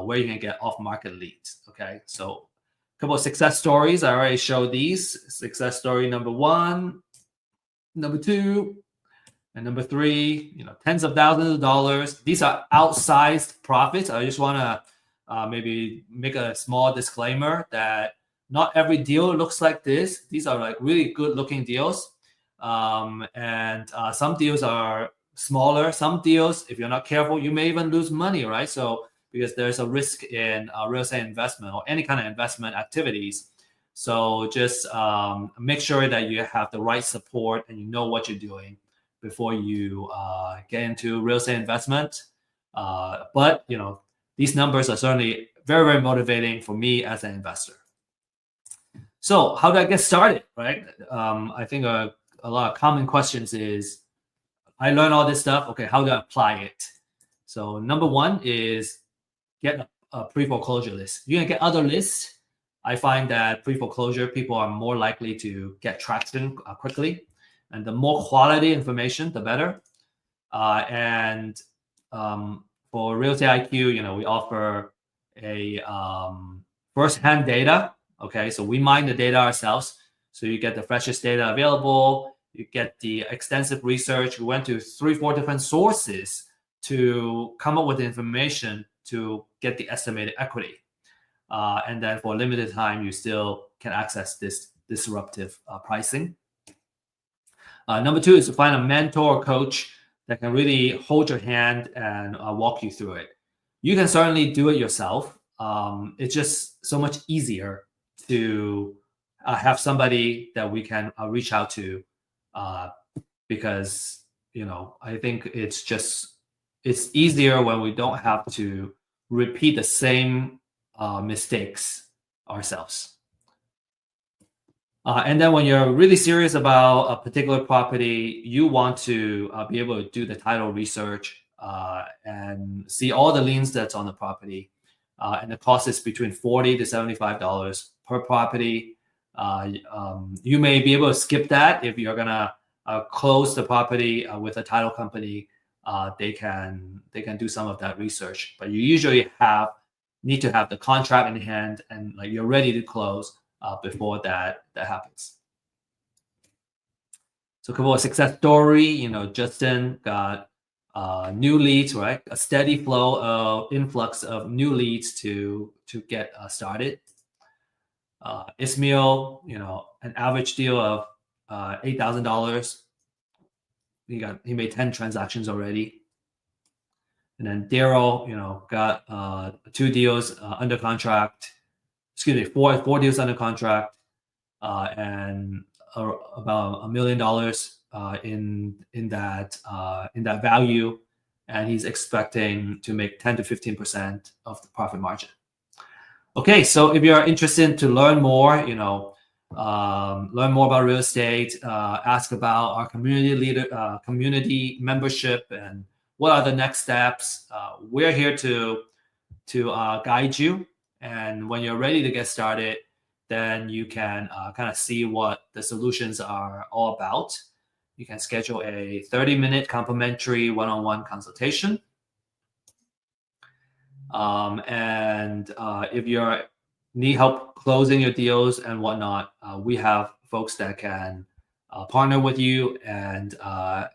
where you can get off-market leads. Okay, so a couple of success stories. I already showed these. Success story number 1, number 2, and number 3. Tens of thousands of dollars. These are outsized profits. I just want to maybe make a small disclaimer that not every deal looks like this. These are like really good looking deals. And some deals are smaller. Some deals, if you're not careful, you may even lose money, right? So because there's a risk in real estate investment or any kind of investment activities. So just make sure that you have the right support and you know what you're doing before you get into real estate investment. But these numbers are certainly very, very motivating for me as an investor. So how do I get started, right? I think a lot of common questions is, I learned all this stuff. Okay, how do I apply it? So number 1 is get a pre-foreclosure list. You can get other lists. I find that pre-foreclosure, people are more likely to get traction quickly. And the more quality information, the better. And for Real Estate IQ, we offer a first-hand data. Okay, so we mine the data ourselves. So you get the freshest data available. You get the extensive research. We went to 3-4 different sources to come up with the information to get the estimated equity. And then for a limited time, you still can access this disruptive pricing. Number 2 is to find a mentor or coach that can really hold your hand and walk you through it. You can certainly do it yourself. It's just so much easier to have somebody that we can reach out to, because I think it's easier when we don't have to repeat the same mistakes ourselves. And then when you're really serious about a particular property, you want to be able to do the title research and see all the liens that's on the property. And the cost is between $40 to $75 per property. You may be able to skip that if you're gonna close the property with a title company. They can do some of that research, but you usually need to have the contract in hand and you're ready to close before that happens. So a couple of success story. Justin got new leads, right? A steady flow of influx of new leads to get started. Ismail, an average deal of $8,000. He made 10 transactions already. And then Daryl, got 2 deals under contract. Excuse me, four deals under contract, and about $1 million in that value, and he's expecting to make 10 to 15% of the profit margin. Okay, so if you're interested to learn more, learn more about real estate, ask about our community membership, and what are the next steps. We're here to guide you. And when you're ready to get started, then you can kind of see what the solutions are all about. You can schedule a 30-minute complimentary one-on-one consultation. And if you need help closing your deals and whatnot, we have folks that can partner with you and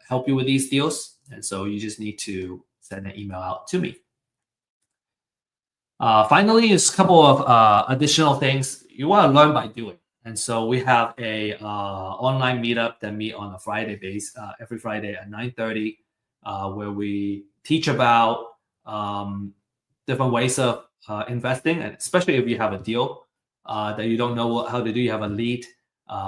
help you with these deals. And so you just need to send an email out to me. Finally, is a couple of additional things you want to learn by doing. And so we have a online meetup that meet on a Friday base, every Friday at 9:30, where we teach about different ways of investing, and especially if you have a deal that you don't know how to do, you have a lead,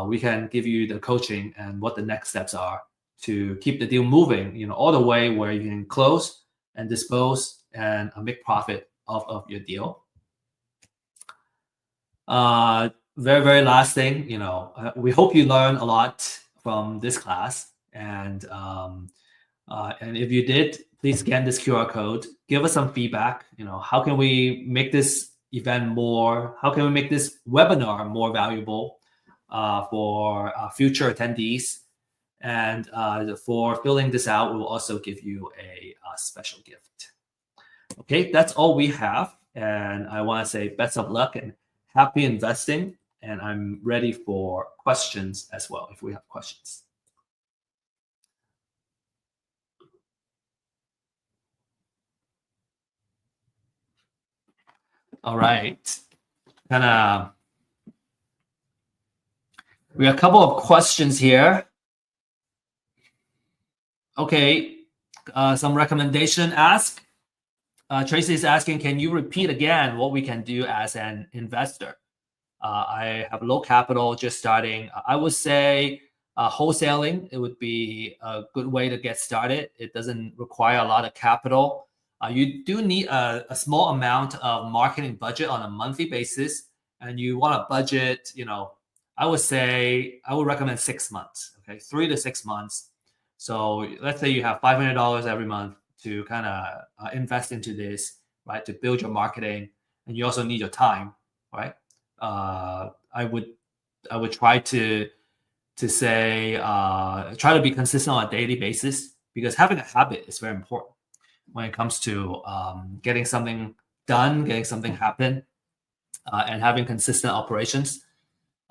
we can give you the coaching and what the next steps are to keep the deal moving, all the way where you can close and dispose and make profit off of your deal. Very, very last thing, we hope you learn a lot from this class, and And if you did, please scan this QR code. Give us some feedback. How can we make this event more? How can we make this webinar more valuable for future attendees? And for filling this out, we'll also give you a special gift. Okay, that's all we have. And I want to say best of luck and happy investing. And I'm ready for questions as well, if we have questions. All right. We have a couple of questions here. Okay. Some recommendation ask. Tracy is asking, can you repeat again what we can do as an investor? I have low capital, just starting. I would say wholesaling, it would be a good way to get started. It doesn't require a lot of capital. You do need a small amount of marketing budget on a monthly basis, and you want to budget, I would recommend 6 months, okay, 3 to 6 months. So let's say you have $500 every month to kind of invest into this, right, to build your marketing, and you also need your time, right? I would try to say try to be consistent on a daily basis, because having a habit is very important when it comes to getting something done, getting something happen, and having consistent operations.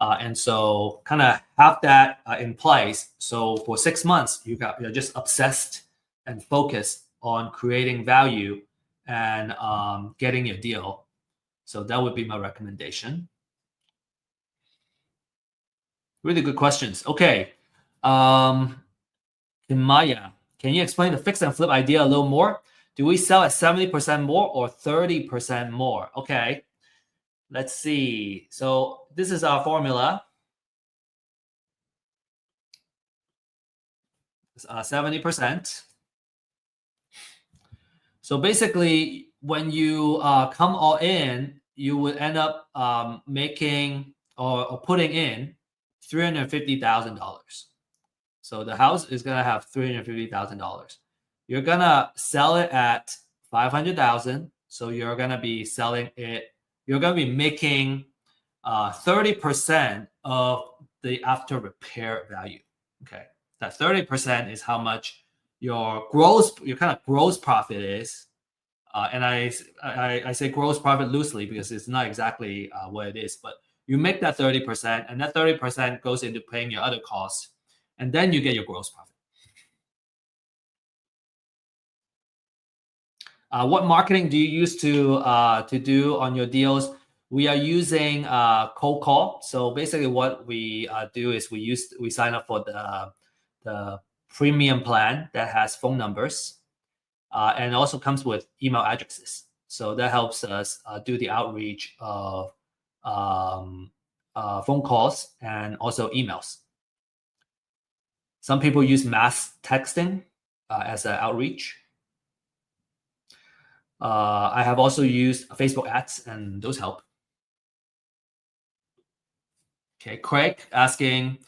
And so kind of have that in place. So for 6 months, you're just obsessed and focused on creating value and getting your deal. So that would be my recommendation. Really good questions. Okay. Maya, can you explain the fix and flip idea a little more? Do we sell at 70% more or 30% more? Okay. Let's see. So this is our formula. 70%. So basically, when you come all in, you would end up making or putting in $350,000. So the house is gonna have $350,000. You're gonna sell it at $500,000. So you're gonna be selling it. You're gonna be making 30% of the after repair value. Okay, that 30% is how much your kind of gross profit is. And I say gross profit loosely because it's not exactly what it is, but you make that 30%, and that 30% goes into paying your other costs, and then you get your gross profit. What marketing do you use to do on your deals? We are using cold call. So basically, what we do is we sign up for the premium plan that has phone numbers, and also comes with email addresses. So that helps us do the outreach of phone calls and also emails. Some people use mass texting as an outreach. I have also used Facebook ads, and those help. Okay, Craig asking,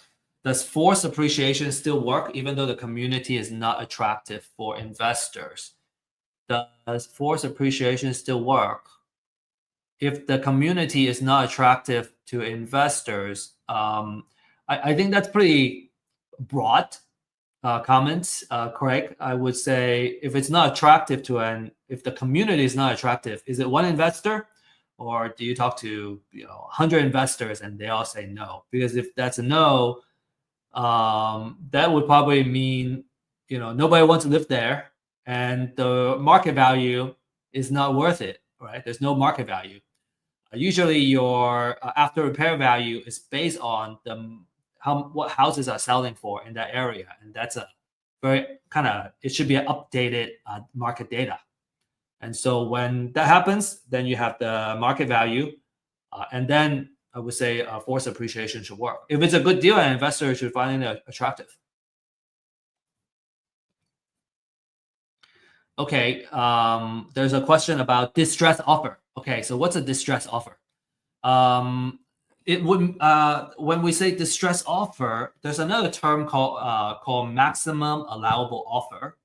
does forced appreciation still work even though the community is not attractive for investors? Does forced appreciation still work? If the community is not attractive to investors, I think that's pretty broad comments, Craig. I would say if it's not attractive if the community is not attractive, is it one investor, or do you talk to 100 investors and they all say no? Because if that's a no, that would probably mean nobody wants to live there, and the market value is not worth it, right? There's no market value. Usually, your after repair value is based on what houses are selling for in that area, and that's a very it should be an updated market data. And so when that happens, then you have the market value, and then I would say forced appreciation should work. If it's a good deal, an investor should find it attractive. Okay, there's a question about distress offer. Okay, so what's a distress offer? It would when we say distress offer, there's another term called maximum allowable offer.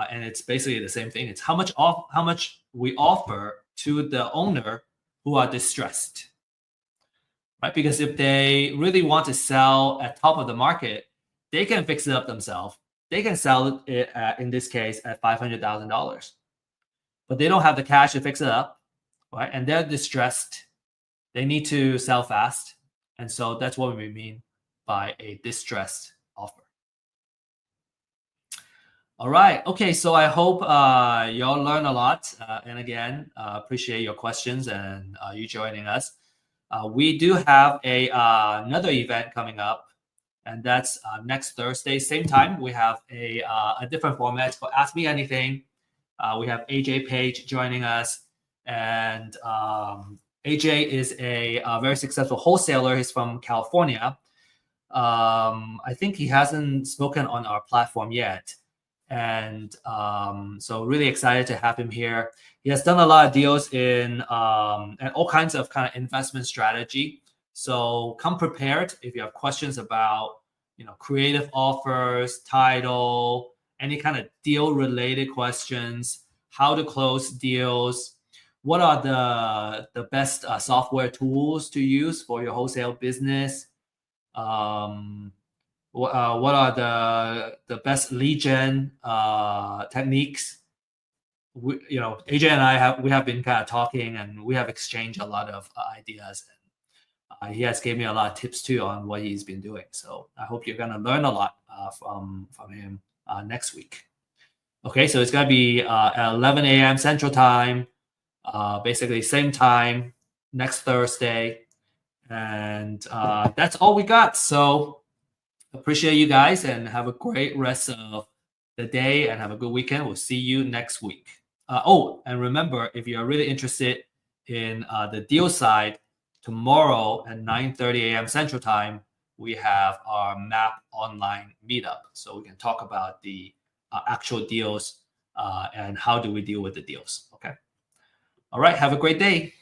and it's basically the same thing. It's how much we offer to the owner who are distressed, right? Because if they really want to sell at top of the market, they can fix it up themselves. They can sell it in this case at $500,000, but they don't have the cash to fix it up, right? And they're distressed. They need to sell fast, and so that's what we mean by a distressed offer. All right. Okay. So I hope y'all learn a lot. And again, appreciate your questions and you joining us. We do have another event coming up, and that's next Thursday, same time. We have a different format. It's called Ask Me Anything. We have AJ Page joining us, and AJ is a very successful wholesaler. He's from California. I think he hasn't spoken on our platform yet. And so really excited to have him here. He has done a lot of deals in and all kinds of kind of investment strategy. So come prepared if you have questions about creative offers, title, any kind of deal related questions, how to close deals, what are the best software tools to use for your wholesale business. What are the best lead gen techniques? AJ and I have been kind of talking, and we have exchanged a lot of ideas. And he has gave me a lot of tips too on what he's been doing. So I hope you're gonna learn a lot from him next week. Okay, so it's gonna be at 11 a.m. Central Time, basically same time next Thursday, and that's all we got. So appreciate you guys and have a great rest of the day and have a good weekend. We'll see you next week. And remember, if you're really interested in the deal side, tomorrow at 9:30 a.m. Central Time, we have our MAP online meetup. So we can talk about the actual deals and how do we deal with the deals. Okay. All right. Have a great day.